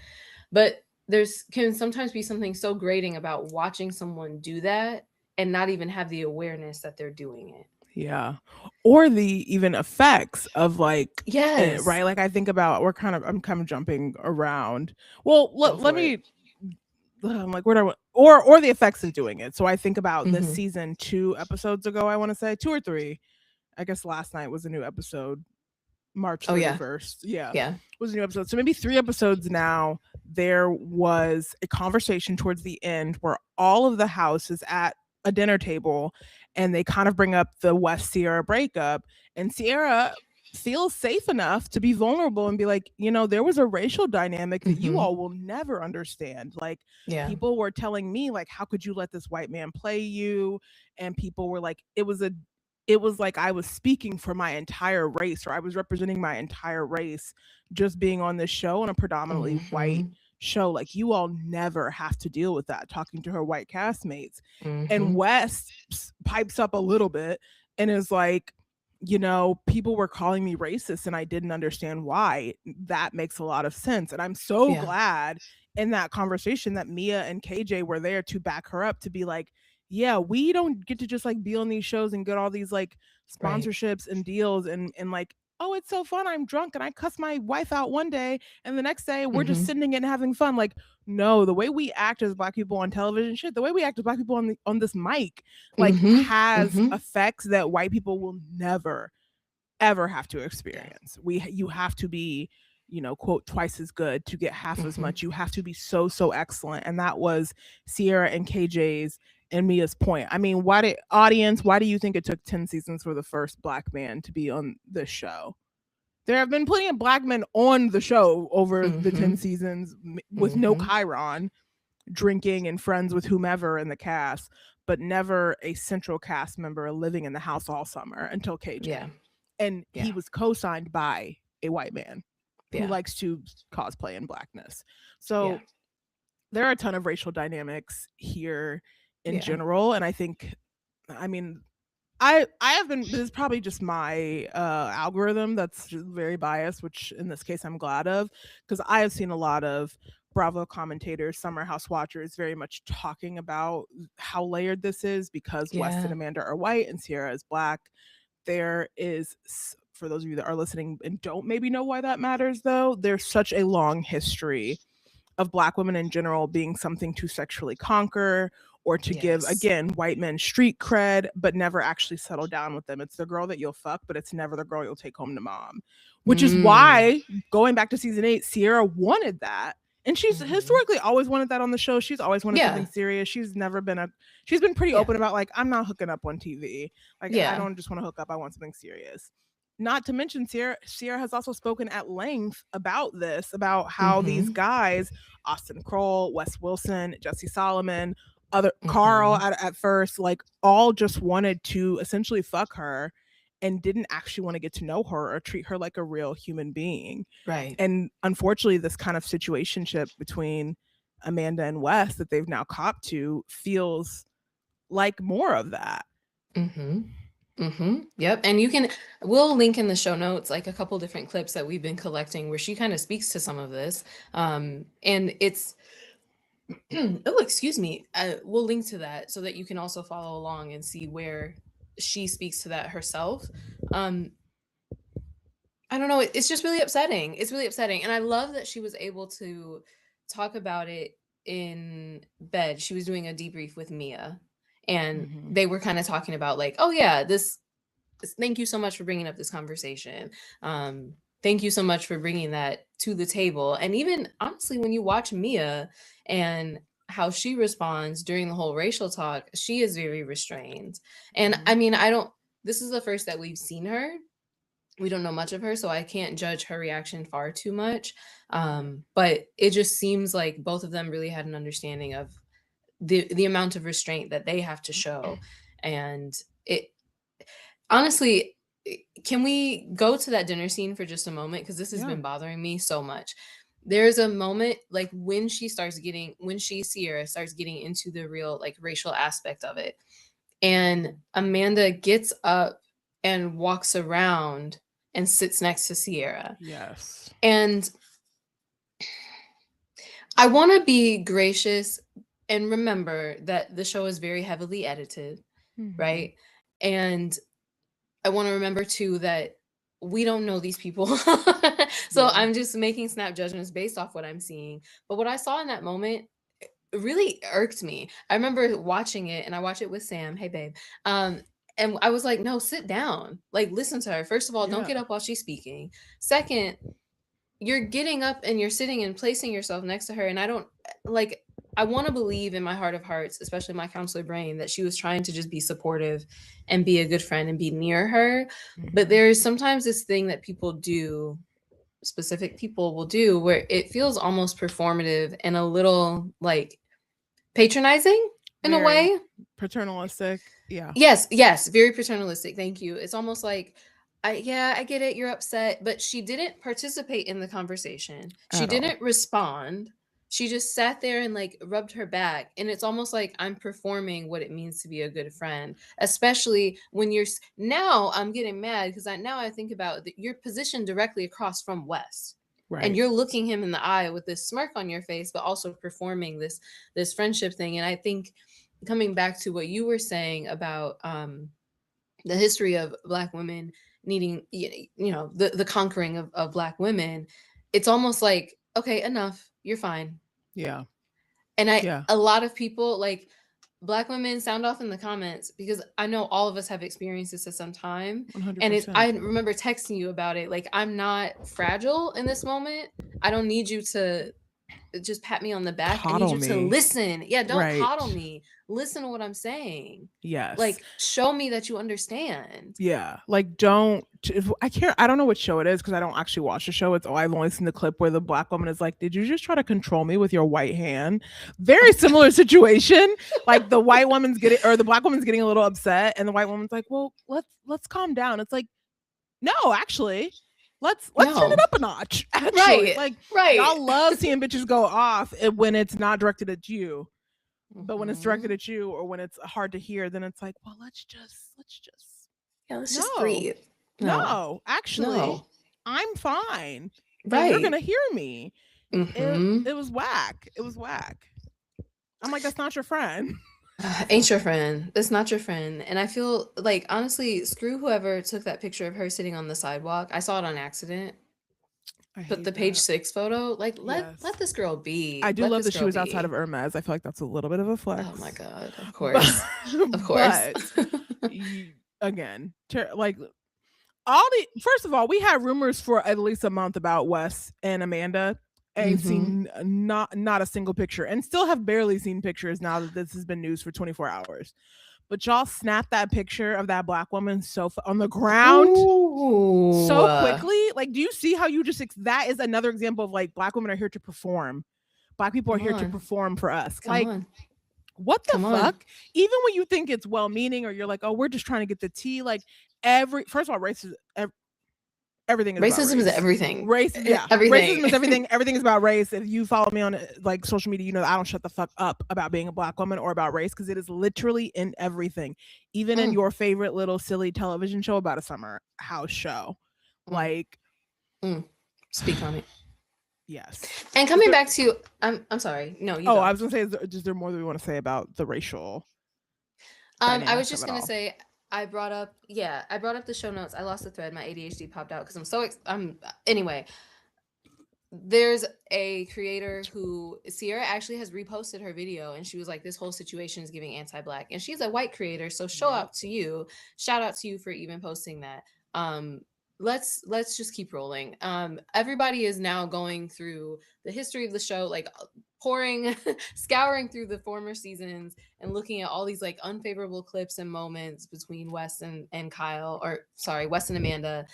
Speaker 2: But there's can sometimes be something so grating about watching someone do that and not even have the awareness that they're doing it.
Speaker 1: Yeah. Or the even effects of like,
Speaker 2: Yes.
Speaker 1: right? Like I think about, I'm kind of jumping around. Well,
Speaker 2: Go
Speaker 1: let
Speaker 2: for it.
Speaker 1: me, I'm like, where do I, or the effects of doing it. So I think about this
Speaker 2: Mm-hmm.
Speaker 1: season 2 episodes ago, I want to say 2 or 3. I guess last night was a new episode. March
Speaker 2: Oh yeah.
Speaker 1: 31st. Yeah.
Speaker 2: Yeah.
Speaker 1: Was a new episode. So maybe 3 episodes now, there was a conversation towards the end where all of the house is at a dinner table and they kind of bring up the West Sierra breakup. And Sierra feels safe enough to be vulnerable and be like, there was a racial dynamic that you
Speaker 2: Mm-hmm.
Speaker 1: all will never understand. Like,
Speaker 2: Yeah.
Speaker 1: people were telling me, like, how could you let this white man play you? And people were like, it was like I was speaking for my entire race, or I was representing my entire race just being on this show, on a predominantly white
Speaker 2: Mm-hmm.
Speaker 1: show. Like, you all never have to deal with that, talking to her white castmates. And
Speaker 2: Mm-hmm.
Speaker 1: Wes pipes up a little bit and is like, people were calling me racist and I didn't understand why. That makes a lot of sense. And I'm so
Speaker 2: Yeah.
Speaker 1: glad in that conversation that Mia and KJ were there to back her up, to be like, yeah, we don't get to just like be on these shows and get all these like
Speaker 2: Right.
Speaker 1: sponsorships and deals and like, oh, it's so fun. I'm drunk and I cuss my wife out one day and the next day we're just
Speaker 2: Mm-hmm.
Speaker 1: sitting and having fun. Like, no, the way we act as black people on television, shit, the way we act as black people on this mic, like,
Speaker 2: Mm-hmm.
Speaker 1: has
Speaker 2: Mm-hmm.
Speaker 1: effects that white people will never ever have to
Speaker 2: Yeah.
Speaker 1: experience. You have to be, quote, twice as good to get half as
Speaker 2: Mm-hmm.
Speaker 1: much. You have to be so excellent. And that was Sierra and KJ's and Mia's point. I mean, why do you think it took 10 seasons for the first black man to be on this show? There have been plenty of black men on the show over the
Speaker 2: Mm-hmm.
Speaker 1: 10 seasons with no
Speaker 2: Mm-hmm.
Speaker 1: Chiron, drinking and friends with whomever in the cast, but never a central cast member living in the house all summer until
Speaker 2: Yeah.
Speaker 1: KJ. And
Speaker 2: Yeah.
Speaker 1: he was co-signed by a white man who
Speaker 2: Yeah.
Speaker 1: likes to cosplay in blackness.
Speaker 2: Yeah.
Speaker 1: So there are a ton of racial dynamics here in
Speaker 2: Yeah.
Speaker 1: general. And I think, I mean, I have been, this is probably just my algorithm that's just very biased, which in this case I'm glad of, because I have seen a lot of Bravo commentators, Summer House watchers, very much talking about how layered this is because West and
Speaker 2: Yeah.
Speaker 1: Amanda are white and Sierra is black. There is, for those of you that are listening and don't maybe know why that matters though, there's such a long history of black women in general being something to sexually conquer or to give,
Speaker 2: Yes.
Speaker 1: again, white men street cred, but never actually settle down with them. It's the girl that you'll fuck, but it's never the girl you'll take home to mom. Which is
Speaker 2: Mm.
Speaker 1: why, going back to season 8, Sierra wanted that. And she's
Speaker 2: Hmm.
Speaker 1: historically always wanted that on the show. She's always wanted something
Speaker 2: Yeah.
Speaker 1: serious. She's been pretty
Speaker 2: Yeah.
Speaker 1: open about, like, I'm not hooking up on TV. Like, I
Speaker 2: Yeah.
Speaker 1: don't just want to hook up. I want something serious. Not to mention, Sierra has also spoken at length about this, about how these
Speaker 2: Hmm.
Speaker 1: guys, Austin Kroll, Wes Wilson, Jesse Solomon, other Carl
Speaker 2: Hmm.
Speaker 1: at first, like, all just wanted to essentially fuck her and didn't actually want to get to know her or treat her like a real human being.
Speaker 2: Right.
Speaker 1: And unfortunately, this kind of situationship between Amanda and Wes that they've now copped to feels like more of that.
Speaker 2: Hmm. Yep. And we'll link in the show notes like a couple different clips that we've been collecting where she kind of speaks to some of this. And it's, oh, excuse me. We'll link to that so that you can also follow along and see where she speaks to that herself. Um, I don't know. It's just really upsetting. It's really upsetting. And I love that she was able to talk about it in bed. She was doing a debrief with Mia, and
Speaker 1: Mm-hmm.
Speaker 2: they were kind of talking about, like, oh, yeah, thank you so much for bringing up this conversation. Thank you so much for bringing that to the table. And even honestly, when you watch Mia and how she responds during the whole racial talk, she is very restrained. And
Speaker 1: Mm-hmm.
Speaker 2: I mean, this is the first that we've seen her. We don't know much of her, so I can't judge her reaction far too much. But it just seems like both of them really had an understanding of the amount of restraint that they have to show. And it honestly, can we go to that dinner scene for just a moment? Because this has
Speaker 1: Yeah.
Speaker 2: been bothering me so much. There's a moment like when Sierra starts getting into the real like racial aspect of it. And Amanda gets up and walks around and sits next to Sierra.
Speaker 1: Yes.
Speaker 2: And I want to be gracious and remember that the show is very heavily edited,
Speaker 1: Mm-hmm.
Speaker 2: right? And I want to remember too that we don't know these people. So
Speaker 1: Yeah.
Speaker 2: I'm just making snap judgments based off what I'm seeing. But what I saw in that moment really irked me. I remember watching it and I watched it with Sam. Hey babe. Um and I was like, no, sit down. Like listen to her. First of all, don't
Speaker 1: Yeah.
Speaker 2: get up while she's speaking. Second, you're getting up and you're sitting and placing yourself next to her, and I don't like I want to believe in my heart of hearts, especially my counselor brain, that she was trying to just be supportive and be a good friend and be near her. But
Speaker 1: Mm-hmm.
Speaker 2: there is sometimes this thing that people do, specific people will do, where it feels almost performative and a little like patronizing in a
Speaker 1: Very
Speaker 2: way.
Speaker 1: paternalistic. Yeah.
Speaker 2: Yes, yes, very paternalistic. Thank you. It's almost like, yeah, I get it. You're upset, but she didn't participate in the conversation. She
Speaker 1: At all.
Speaker 2: didn't respond. She just sat there and like rubbed her back. And it's almost like I'm performing what it means to be a good friend, especially when now I'm getting mad because now I think about that you're positioned directly across from Wes. And
Speaker 1: Right.
Speaker 2: you're looking him in the eye with this smirk on your face, but also performing this friendship thing. And I think coming back to what you were saying about the history of Black women needing, the conquering of Black women, it's almost like, okay, enough, you're fine.
Speaker 1: Yeah.
Speaker 2: And
Speaker 1: Yeah.
Speaker 2: a lot of people like Black women sound off in the comments because I know all of us have experienced this at some time. And I
Speaker 1: 100%.
Speaker 2: remember texting you about it. Like, I'm not fragile in this moment. I don't need you to just pat me on the back. I need
Speaker 1: Coddle
Speaker 2: you to
Speaker 1: me.
Speaker 2: listen. Yeah, don't coddle
Speaker 1: Right.
Speaker 2: me. Listen to what I'm saying.
Speaker 1: Yes.
Speaker 2: Like, show me that you understand.
Speaker 1: Yeah. Like, don't. If, I can't. I don't know what show it is because I don't actually watch the show. It's, oh, I've only seen the clip where the black woman is like, "Did you just try to control me with your white hand?" Very similar situation. Like the white woman's getting, or the black woman's getting a little upset, and the white woman's like, "Well, let's calm down." It's like, no, actually, let's turn it
Speaker 2: No.
Speaker 1: up a notch. Actually,
Speaker 2: Right.
Speaker 1: like,
Speaker 2: Right.
Speaker 1: y'all love seeing bitches go off when it's not directed at you, but when it's directed
Speaker 2: Hmm.
Speaker 1: at you or when it's hard to hear, then it's like, well, let's just
Speaker 2: Yeah, let's just
Speaker 1: no,
Speaker 2: breathe. No,
Speaker 1: no, actually,
Speaker 2: no.
Speaker 1: I'm fine, and you're
Speaker 2: Right.
Speaker 1: gonna hear me.
Speaker 2: Mm-hmm.
Speaker 1: It was whack. It was whack. I'm like, that's not your friend.
Speaker 2: Ain't your friend. That's not your friend. And I feel like honestly, screw whoever took that picture of her sitting on the sidewalk. I saw it on accident.
Speaker 1: I
Speaker 2: But the
Speaker 1: hate
Speaker 2: page
Speaker 1: that.
Speaker 2: 6 photo, like let
Speaker 1: Yes.
Speaker 2: this girl be.
Speaker 1: I do
Speaker 2: Let
Speaker 1: love
Speaker 2: this
Speaker 1: that she
Speaker 2: girl
Speaker 1: was outside
Speaker 2: be.
Speaker 1: of Hermes. I feel like that's a little bit of a
Speaker 2: Oh my
Speaker 1: flex.
Speaker 2: god. Of
Speaker 1: But
Speaker 2: course. Of course.
Speaker 1: but again, like all the first of all, we had rumors for at least a month about Wes and Amanda. Ain't
Speaker 2: Mhm.
Speaker 1: seen not a single picture, and still have barely seen pictures now that this has been news for 24 hours. But y'all snapped that picture of that black woman on the ground
Speaker 2: Ooh.
Speaker 1: so quickly. Like, do you see how you just that is another example of like black women are here to perform. Black people are
Speaker 2: Come
Speaker 1: here to
Speaker 2: on.
Speaker 1: perform for us.
Speaker 2: Come
Speaker 1: Like,
Speaker 2: on.
Speaker 1: what the
Speaker 2: Come on.
Speaker 1: fuck? Even when you think it's well meaning or you're like, oh, we're just trying to get the tea, like every first of all, everything is about
Speaker 2: Racism is
Speaker 1: race.
Speaker 2: everything.
Speaker 1: Race, yeah.
Speaker 2: Everything.
Speaker 1: Racism is everything. Everything is about race. If you follow me on like social media, you know that I don't shut the fuck up about being a black woman or about race because it is literally in everything. Even in
Speaker 2: Mm,
Speaker 1: your favorite little silly television show about a summer house show.
Speaker 2: mm,
Speaker 1: Like,
Speaker 2: mm. Speak on it.
Speaker 1: yes.
Speaker 2: And
Speaker 1: Is
Speaker 2: coming
Speaker 1: there
Speaker 2: back to I'm sorry. No, you
Speaker 1: oh,
Speaker 2: go.
Speaker 1: I was gonna say, is there more that we want to say about the racial
Speaker 2: I was
Speaker 1: dynamics of
Speaker 2: just
Speaker 1: it
Speaker 2: gonna
Speaker 1: all?
Speaker 2: say I brought up the show notes. I lost the thread. My ADHD popped out because I'm anyway. There's a creator who Sierra actually has reposted her video and she was like, this whole situation is giving anti-black. And she's a white creator, so
Speaker 1: Yep.
Speaker 2: shout out to you for even posting that. Um let's just keep rolling. Everybody is now going through the history of the show, like pouring scouring through the former seasons and looking at all these like unfavorable clips and moments between Wes and Kyle, or sorry, Wes and Amanda.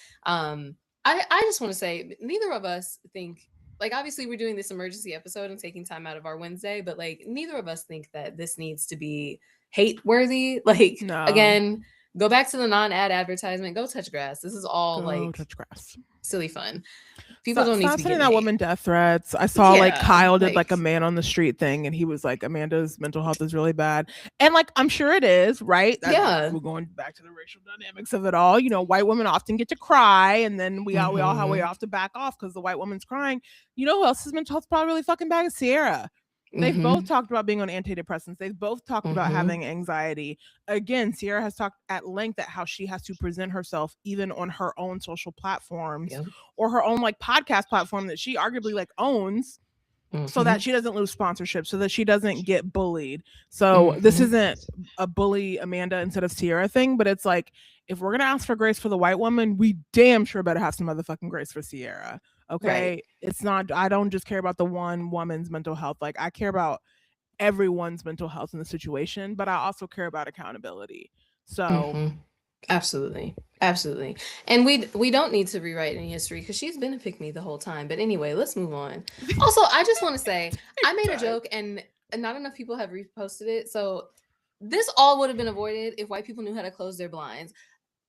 Speaker 2: I just want to say neither of us think, like, obviously we're doing this emergency episode and taking time out of our Wednesday, but like neither of us think that this needs to be hate worthy. Like,
Speaker 1: No.
Speaker 2: again, go back to the non-ad advertisement, go touch grass. This is all
Speaker 1: Go
Speaker 2: like
Speaker 1: touch grass.
Speaker 2: silly fun. People
Speaker 1: Stop,
Speaker 2: don't need to
Speaker 1: stop
Speaker 2: be
Speaker 1: sending
Speaker 2: getting
Speaker 1: that
Speaker 2: hate.
Speaker 1: woman death threats. I saw like
Speaker 2: Yeah,
Speaker 1: Kyle did
Speaker 2: like
Speaker 1: like a man on the street thing, and he was like, Amanda's mental health is really bad, and like I'm sure it is, right? That
Speaker 2: yeah.
Speaker 1: we're going back to the racial dynamics of it all. You know, white women often get to cry, and then we all have way
Speaker 2: Mhm.
Speaker 1: off to back off because the white woman's crying. You know who else's mental health's probably really fucking bad is Sierra. They've both
Speaker 2: Mhm.
Speaker 1: talked about being on antidepressants. They've both talked about
Speaker 2: Mhm.
Speaker 1: having anxiety. Again, Sierra has talked at length at how she has to present herself even on her own social platforms
Speaker 2: Yep.
Speaker 1: or her own like podcast platform that she arguably like owns so that
Speaker 2: Mhm.
Speaker 1: she doesn't lose sponsorship, so that she doesn't get bullied. So this
Speaker 2: Mhm.
Speaker 1: isn't a bully Amanda instead of Sierra thing, but it's like if we're gonna ask for grace for the white woman, we damn sure better have some motherfucking grace for Sierra.
Speaker 2: Right.
Speaker 1: Okay. It's not, I don't just care about the one woman's mental health. Like I care about everyone's mental health in the situation, but I also care about accountability. So
Speaker 2: Mhm. Absolutely. Absolutely. And we don't need to rewrite any history because she's been a pick me the whole time. But anyway, let's move on. Also, I just want to say I made a
Speaker 1: time.
Speaker 2: joke and not enough people have reposted it. So this all would have been avoided if white people knew how to close their blinds.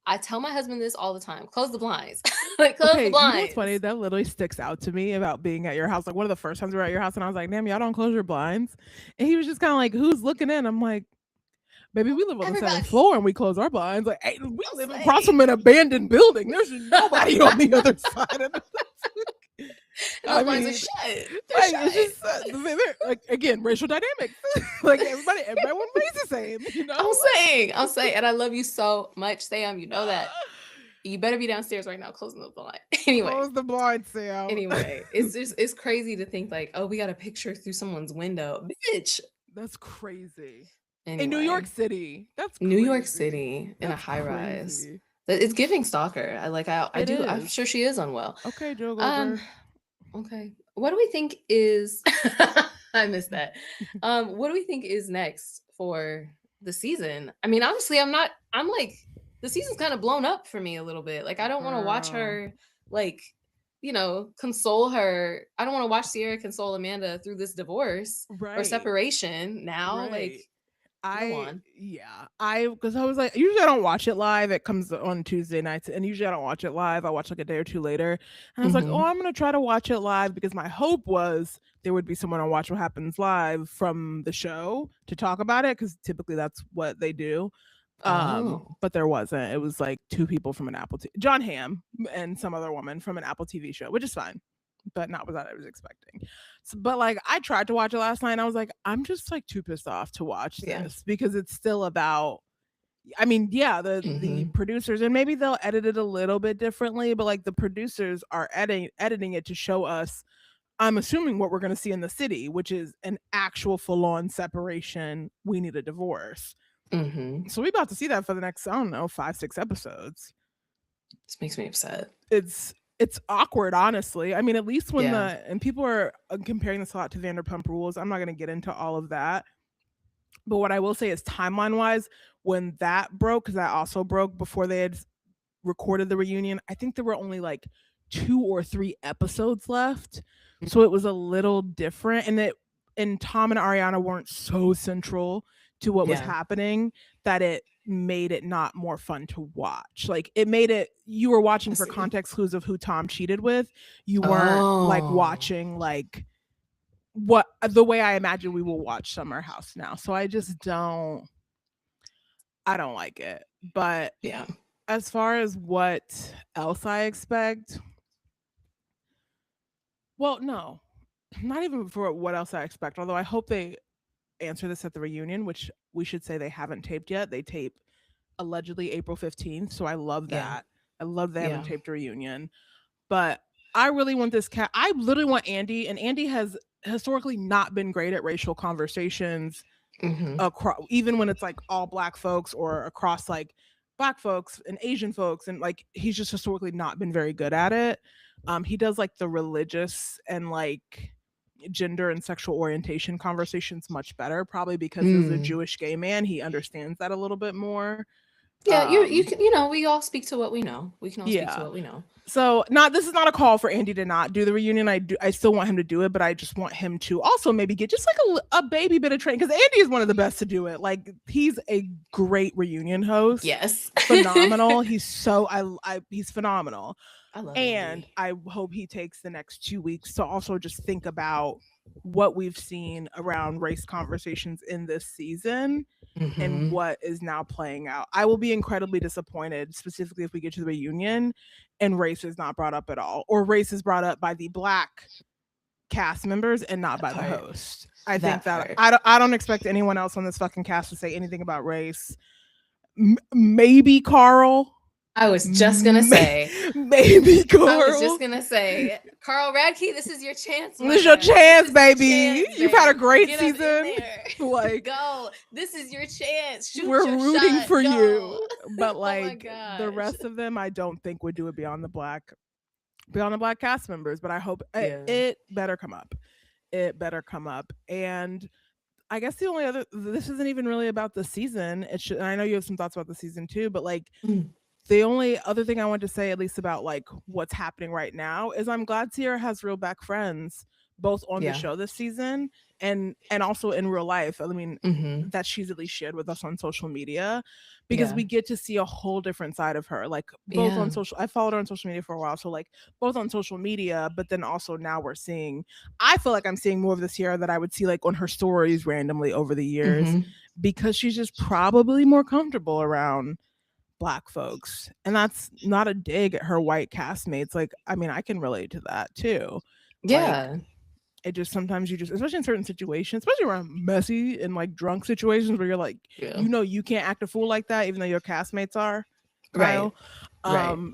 Speaker 2: I tell my husband this all the time. Close the blinds. Like, close the
Speaker 1: Okay, you know what's funny?
Speaker 2: blinds.
Speaker 1: That literally sticks out to me about being at your house. Like one of the first times we were at your house, and I was like, "Damn, y'all don't close your blinds." And he was just kind of like, "Who's looking in?" I'm like, "Baby, we live on the seventh
Speaker 2: Everybody.
Speaker 1: floor and we close our blinds. Like, hey, we
Speaker 2: I'm
Speaker 1: live across
Speaker 2: saying.
Speaker 1: from an abandoned building. There's nobody on the other side of it."
Speaker 2: And
Speaker 1: I
Speaker 2: those blinds are
Speaker 1: mean,
Speaker 2: shut. They're
Speaker 1: like it's
Speaker 2: shut.
Speaker 1: just like again, racial dynamics. Like everybody won't raise the same, you know.
Speaker 2: I'm saying, and I love you so much, Sam. You know that. You better be downstairs right now, closing the blind. Anyway,
Speaker 1: Close the blinds, Sam.
Speaker 2: it's just it's crazy to think like, oh, we got a picture through someone's window, bitch.
Speaker 1: That's crazy. In New York
Speaker 2: Anyway,
Speaker 1: City, that's
Speaker 2: New York
Speaker 1: crazy.
Speaker 2: City in a
Speaker 1: That's
Speaker 2: high rise.
Speaker 1: crazy.
Speaker 2: It's giving stalker. I
Speaker 1: It
Speaker 2: do. I'm
Speaker 1: is.
Speaker 2: sure she is unwell.
Speaker 1: Okay, Joe
Speaker 2: Um.
Speaker 1: Goldberg.
Speaker 2: Okay. What do we think is? I missed that. What do we think is next for the season? I mean, honestly, I'm not. I'm like, the season's kind of blown up for me a little bit. Like, I don't want to watch
Speaker 1: Girl.
Speaker 2: her, like, console her. I don't want to watch Sierra console Amanda through this divorce or
Speaker 1: Right.
Speaker 2: separation now. Like,
Speaker 1: Right.
Speaker 2: go
Speaker 1: I
Speaker 2: on.
Speaker 1: yeah. Because I was like, usually I don't watch it live. It comes on Tuesday nights, and usually I don't watch it live. I watch like a day or two later. And I was like, oh,
Speaker 2: Mm-hmm.
Speaker 1: I'm gonna try to watch it live because my hope was there would be someone on Watch What Happens Live from the show to talk about it, because typically that's what they do.
Speaker 2: Oh.
Speaker 1: But there wasn't. It was like two people from an John Hamm and some other woman from an Apple TV show, which is fine, but not what I was expecting. So, but like I tried to watch it last night and I was like, I'm just like too pissed off to watch
Speaker 2: Yeah.
Speaker 1: this because it's still about, I mean, yeah, the
Speaker 2: Mm-hmm.
Speaker 1: producers, and maybe they'll edit it a little bit differently, but like the producers are editing it to show us, I'm assuming, what we're going to see in the city, which is an actual full on separation. We need a divorce.
Speaker 2: Mm-hmm.
Speaker 1: So we about to see that for the next, I don't know, 5, 6 episodes.
Speaker 2: This makes me upset.
Speaker 1: It's awkward, honestly. I mean, at least when
Speaker 2: Yeah.
Speaker 1: the, and people are comparing this a lot to Vanderpump Rules. I'm not going to get into all of that, but what I will say is timeline wise, when that broke, because that also broke before they had recorded the reunion, I think there were only like 2 or 3 episodes left. So it was a little different. And Tom and Ariana weren't so central to what was
Speaker 2: Yeah.
Speaker 1: happening that it made it not more fun to watch. Like it made it, you were
Speaker 2: I
Speaker 1: watching for
Speaker 2: see.
Speaker 1: context clues of who Tom cheated with. You weren't like
Speaker 2: Oh.
Speaker 1: watching like what the way I imagine we will watch Summer House now. So I don't like it. But
Speaker 2: Yeah.
Speaker 1: as far as what else I expect, well, no, not even for what else I expect. Although I hope they answer this at the reunion, which we should say they haven't taped yet. They tape allegedly April 15th. So I love
Speaker 2: Yeah.
Speaker 1: that. I love they haven't
Speaker 2: Yeah.
Speaker 1: taped a reunion. But I really want this cat. I literally want Andy, and Andy has historically not been great at racial conversations
Speaker 2: Mm-hmm.
Speaker 1: across, even when it's like all black folks or across like black folks and Asian folks, and like he's just historically not been very good at it. He does like the religious and like gender and sexual orientation conversations much better, probably because as a
Speaker 2: Mm.
Speaker 1: Jewish gay man, he understands that a little bit more.
Speaker 2: Yeah, you
Speaker 1: Um,
Speaker 2: can, we all speak to what we know. We can all speak to
Speaker 1: yeah,
Speaker 2: what we know.
Speaker 1: so not, this is not a call for Andy to not do the reunion. I still want him to do it, but I just want him to also maybe get just like a baby bit of training, because Andy is one of the best to do it. Like he's a great reunion host,
Speaker 2: Yes.
Speaker 1: phenomenal. He's so he's phenomenal,
Speaker 2: I love
Speaker 1: and
Speaker 2: Andy.
Speaker 1: I hope he takes the next 2 weeks to also just think about what we've seen around race conversations in this season and
Speaker 2: Mm-hmm.
Speaker 1: what is now playing out. I will be incredibly disappointed, specifically if we get to the reunion and race is not brought up at all, or race is brought up by the black cast members and not
Speaker 2: That
Speaker 1: by the
Speaker 2: part.
Speaker 1: host. I think
Speaker 2: That
Speaker 1: that
Speaker 2: part.
Speaker 1: I don't expect anyone else on this fucking cast to say anything about race. Maybe Carl.
Speaker 2: I was just gonna
Speaker 1: May-
Speaker 2: say.
Speaker 1: Maybe
Speaker 2: I was just
Speaker 1: Carl.
Speaker 2: gonna say, Carl Radke, this is your chance, my
Speaker 1: This is your
Speaker 2: friend.
Speaker 1: chance,
Speaker 2: This is your
Speaker 1: baby.
Speaker 2: chance,
Speaker 1: You've had a
Speaker 2: babe.
Speaker 1: great
Speaker 2: Get up in
Speaker 1: season.
Speaker 2: there.
Speaker 1: Like,
Speaker 2: Go. This is your chance. Shoot
Speaker 1: we're
Speaker 2: your
Speaker 1: rooting
Speaker 2: shot.
Speaker 1: for
Speaker 2: Go.
Speaker 1: you. But
Speaker 2: Oh my
Speaker 1: like the
Speaker 2: gosh.
Speaker 1: rest of them, I don't think would do it beyond the black cast members. But I hope
Speaker 2: Yeah.
Speaker 1: it better come up. It better come up. And I guess the only other, this isn't even really about the season. It should. And I know you have some thoughts about the season too, but like
Speaker 2: Mm.
Speaker 1: the only other thing I want to say, at least about like what's happening right now, is I'm glad Sierra has real back friends, both on the
Speaker 2: Yeah.
Speaker 1: show this season and also in real life. I mean,
Speaker 2: Mm-hmm.
Speaker 1: that she's at least shared with us on social media, because
Speaker 2: Yeah.
Speaker 1: we get to see a whole different side of her. Like both
Speaker 2: Yeah.
Speaker 1: on social, I followed her on social media for a while, so like both on social media, but then also now we're seeing. I feel like I'm seeing more of the Sierra that I would see like on her stories randomly over the years,
Speaker 2: Mm-hmm.
Speaker 1: because she's just probably more comfortable around black folks. And that's not a dig at her white castmates. Like, I mean, I can relate to that too. Like,
Speaker 2: Yeah.
Speaker 1: it just sometimes you just, especially in certain situations, especially around messy and like drunk situations where you're like,
Speaker 2: Yeah.
Speaker 1: you can't act a fool like that, even though your castmates are,
Speaker 2: Right.
Speaker 1: Kyle.
Speaker 2: Right.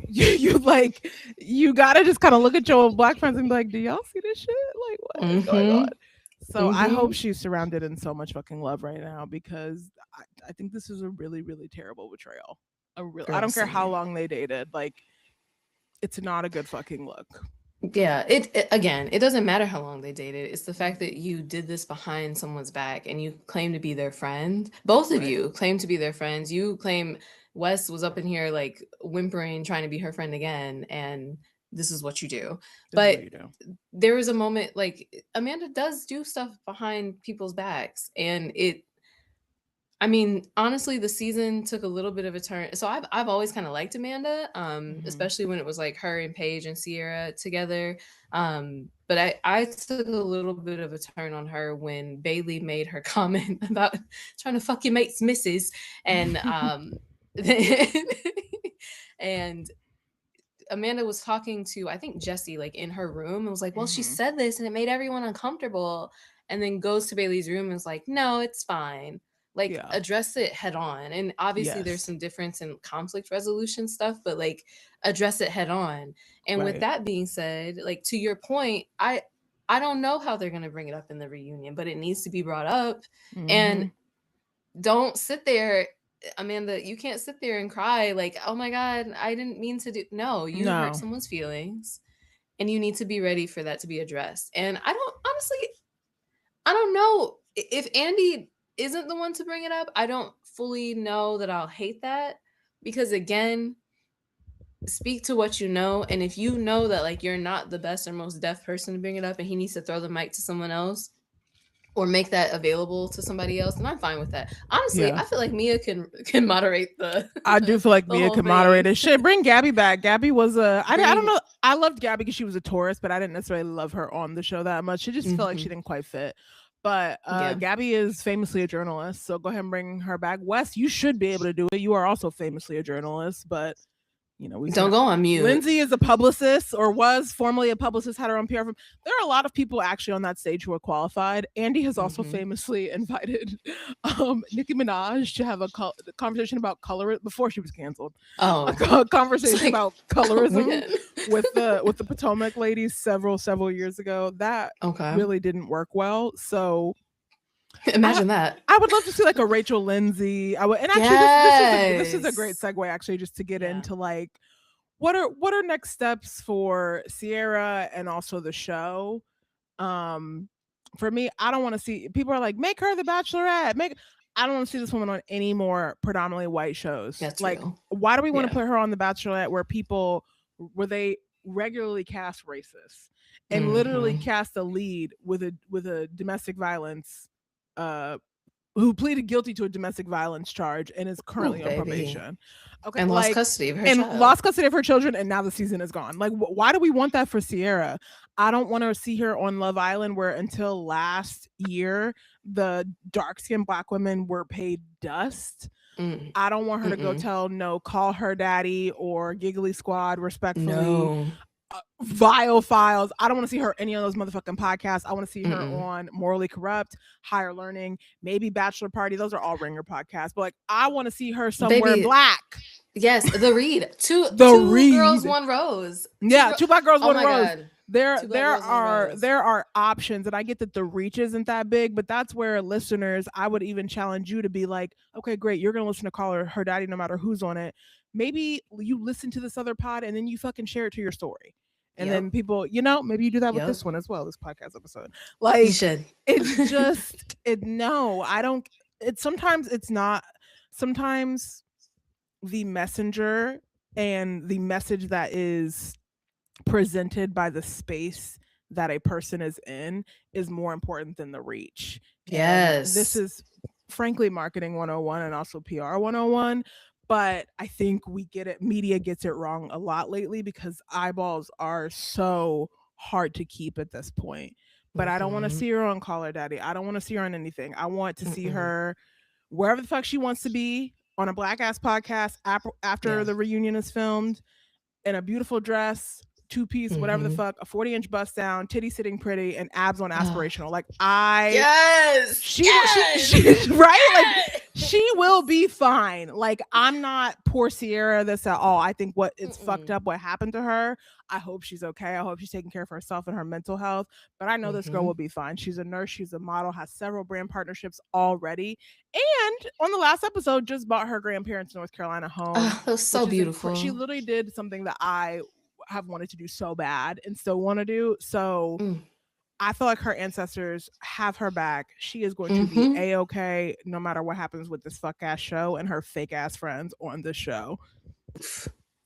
Speaker 1: You you like, you gotta just kind of look at your black friends and be like, do y'all see this shit? Like, what is going on?
Speaker 2: Mm-hmm.
Speaker 1: So I
Speaker 2: Mm-hmm.
Speaker 1: hope she's surrounded in so much fucking love right now, because I think this is a really, really terrible betrayal. I
Speaker 2: Girl,
Speaker 1: don't care how
Speaker 2: same.
Speaker 1: long they dated. Like, it's not a good fucking look.
Speaker 2: Yeah, it again, it doesn't matter how long they dated. It's the fact that you did this behind someone's back and you claim to be their friend. Both of
Speaker 1: Right.
Speaker 2: you claim to be their friends. You claim Wes was up in here like whimpering, trying to be her friend again, and this is what you do.
Speaker 1: This is what
Speaker 2: But
Speaker 1: you do.
Speaker 2: there was a moment like Amanda does do stuff behind people's backs, and I mean, honestly, the season took a little bit of a turn. So I've always kind of liked Amanda,
Speaker 1: Mhm.
Speaker 2: especially when it was like her and Paige and Sierra together. But I took a little bit of a turn on her when Bailey made her comment about trying to fuck your mate's missus, and and Amanda was talking to, I think, Jesse, like in her room, and was like, well, she
Speaker 1: Mhm.
Speaker 2: said this and it made everyone uncomfortable. And then goes to Bailey's room and is like, no, it's fine. Like,
Speaker 1: Yeah.
Speaker 2: address it head on. And obviously, there's
Speaker 1: Yes.
Speaker 2: some difference in conflict resolution stuff, but like, address it head on. And with
Speaker 1: Right.
Speaker 2: that being said, like, to your point, I don't know how they're going to bring it up in the reunion, but it needs to be brought up. And
Speaker 1: Mhm.
Speaker 2: don't sit there, Amanda, you can't sit there and cry like, oh my God, I didn't mean to do. No, you hurt
Speaker 1: No.
Speaker 2: someone's feelings and you need to be ready for that to be addressed. And I don't, honestly, I don't know if Andy isn't the one to bring it up. I don't fully know that I'll hate that, because again, speak to what you know. And if you know that like you're not the best or most deaf person to bring it up and he needs to throw the mic to someone else, or make that available to somebody else, and I'm fine with that. Honestly,
Speaker 1: Yeah.
Speaker 2: I feel like Mia can moderate the
Speaker 1: I do feel like
Speaker 2: the
Speaker 1: Mia
Speaker 2: whole
Speaker 1: could moderate
Speaker 2: thing.
Speaker 1: it. Shit, bring Gabby back. Gabby was I don't
Speaker 2: Bring
Speaker 1: know. I loved Gabby because she was a tourist, but I didn't necessarily love her on the show that much. She just felt like she
Speaker 2: hmm
Speaker 1: didn't quite fit. But
Speaker 2: yeah.
Speaker 1: Gabby is famously a journalist, so go ahead and bring her back. Wes, you should be able to do it. You are also famously a journalist, but we
Speaker 2: Don't
Speaker 1: can't.
Speaker 2: go on mute.
Speaker 1: Lindsay is a publicist, or was formerly a publicist, had her own PR firm. There are a lot of people actually on that stage who are qualified. Andy has also
Speaker 2: hmm
Speaker 1: famously invited Nicki Minaj to have a conversation about color before she was canceled.
Speaker 2: Oh, it's
Speaker 1: Conversation
Speaker 2: like
Speaker 1: about colorism
Speaker 2: when?
Speaker 1: with the Potomac ladies several years ago. That
Speaker 2: Okay,
Speaker 1: really didn't work well. So I
Speaker 2: imagine that.
Speaker 1: I would love to see like a Rachel Lindsay. I would, and actually this is a great
Speaker 2: Yes.
Speaker 1: segue actually, just to get
Speaker 2: Yeah.
Speaker 1: into like what are next steps for Sierra and also the show. Um for me, I don't want to see people are like, make her the Bachelorette. Make I don't want to see this woman on any more predominantly white shows.
Speaker 2: That's
Speaker 1: Like,
Speaker 2: real.
Speaker 1: why do we want to
Speaker 2: Yeah.
Speaker 1: put her on the Bachelorette where they regularly cast racists and literally
Speaker 2: hmm
Speaker 1: cast a lead with a domestic violence uh who pleaded guilty to a domestic violence charge and is
Speaker 2: Oh,
Speaker 1: currently on
Speaker 2: baby.
Speaker 1: probation. Okay,
Speaker 2: And lost
Speaker 1: like,
Speaker 2: custody of her
Speaker 1: and
Speaker 2: child.
Speaker 1: lost custody of her children, and now the season is gone. Like, why do we want that for Sierra? I don't want to see her on Love Island, where until last year the dark skinned black women were paid dust.
Speaker 2: Mm.
Speaker 1: I don't want her to go
Speaker 2: Mm-mm.
Speaker 1: tell no, call her daddy or Giggly Squad respectfully,
Speaker 2: No.
Speaker 1: Vile Files. I don't want to see her any of those motherfucking podcasts. I want to see her
Speaker 2: Mm-mm.
Speaker 1: on Morally Corrupt, Higher Learning, maybe Bachelor Party. Those are all ringer podcasts. But like, I want to see her somewhere
Speaker 2: Baby,
Speaker 1: black.
Speaker 2: yes, the read. Two
Speaker 1: The
Speaker 2: two girls,
Speaker 1: Read.
Speaker 2: one rose.
Speaker 1: Yeah, two black girls,
Speaker 2: Oh
Speaker 1: one
Speaker 2: my
Speaker 1: rose.
Speaker 2: God.
Speaker 1: There
Speaker 2: Two black
Speaker 1: there
Speaker 2: girls, one
Speaker 1: are
Speaker 2: rose.
Speaker 1: there are options, and I get that the reach isn't that big, but that's where listeners, I would even challenge you to be like, okay, great, you're gonna listen to Call Her Daddy no matter who's on it. Maybe you listen to this other pod and then you fucking share it to your story. And then
Speaker 2: Yep.
Speaker 1: people, maybe you do that with
Speaker 2: Yep.
Speaker 1: this one as well, this podcast episode.
Speaker 2: You
Speaker 1: Like,
Speaker 2: should.
Speaker 1: it's just no, I don't. It's sometimes it's not. Sometimes the messenger and the message that is presented by the space that a person is in is more important than the reach. And this
Speaker 2: Yes.
Speaker 1: is frankly marketing 101 and also PR 101. But I think we get it, media gets it wrong a lot lately because eyeballs are so hard to keep at this point. But I don't want to
Speaker 2: Mm-hmm.
Speaker 1: see her on Call Her Daddy. I don't want to see her on anything. I want to see
Speaker 2: Mm-mm.
Speaker 1: her wherever the fuck she wants to be, on a black ass podcast after
Speaker 2: Yeah.
Speaker 1: the reunion is filmed, in a beautiful dress, two piece, whatever the
Speaker 2: Mm-hmm.
Speaker 1: fuck, a 40-inch bust down, titty sitting pretty, and abs on
Speaker 2: Oh,
Speaker 1: aspirational. Like,
Speaker 2: yes.
Speaker 1: she will,
Speaker 2: Yes.
Speaker 1: she right? Like,
Speaker 2: Yes.
Speaker 1: she will be fine. Like, I'm not poor Sierra this at all. I think what it's fucked
Speaker 2: Mm-mm.
Speaker 1: up what happened to her. I hope she's okay. I hope she's taking care of herself and her mental health. But I know this girl
Speaker 2: Mm-hmm.
Speaker 1: will be fine. She's a nurse, she's a model, has several brand partnerships already. And on the last episode, just bought her grandparents' North Carolina home,
Speaker 2: Oh, that was so
Speaker 1: which is she
Speaker 2: beautiful.
Speaker 1: literally did something that I have wanted to do so bad and still want to do. So
Speaker 2: Mm.
Speaker 1: I feel like her ancestors have her back. She is going to be
Speaker 2: Mm-hmm.
Speaker 1: a-okay no matter what happens with this fuck ass show and her fake ass friends on this show.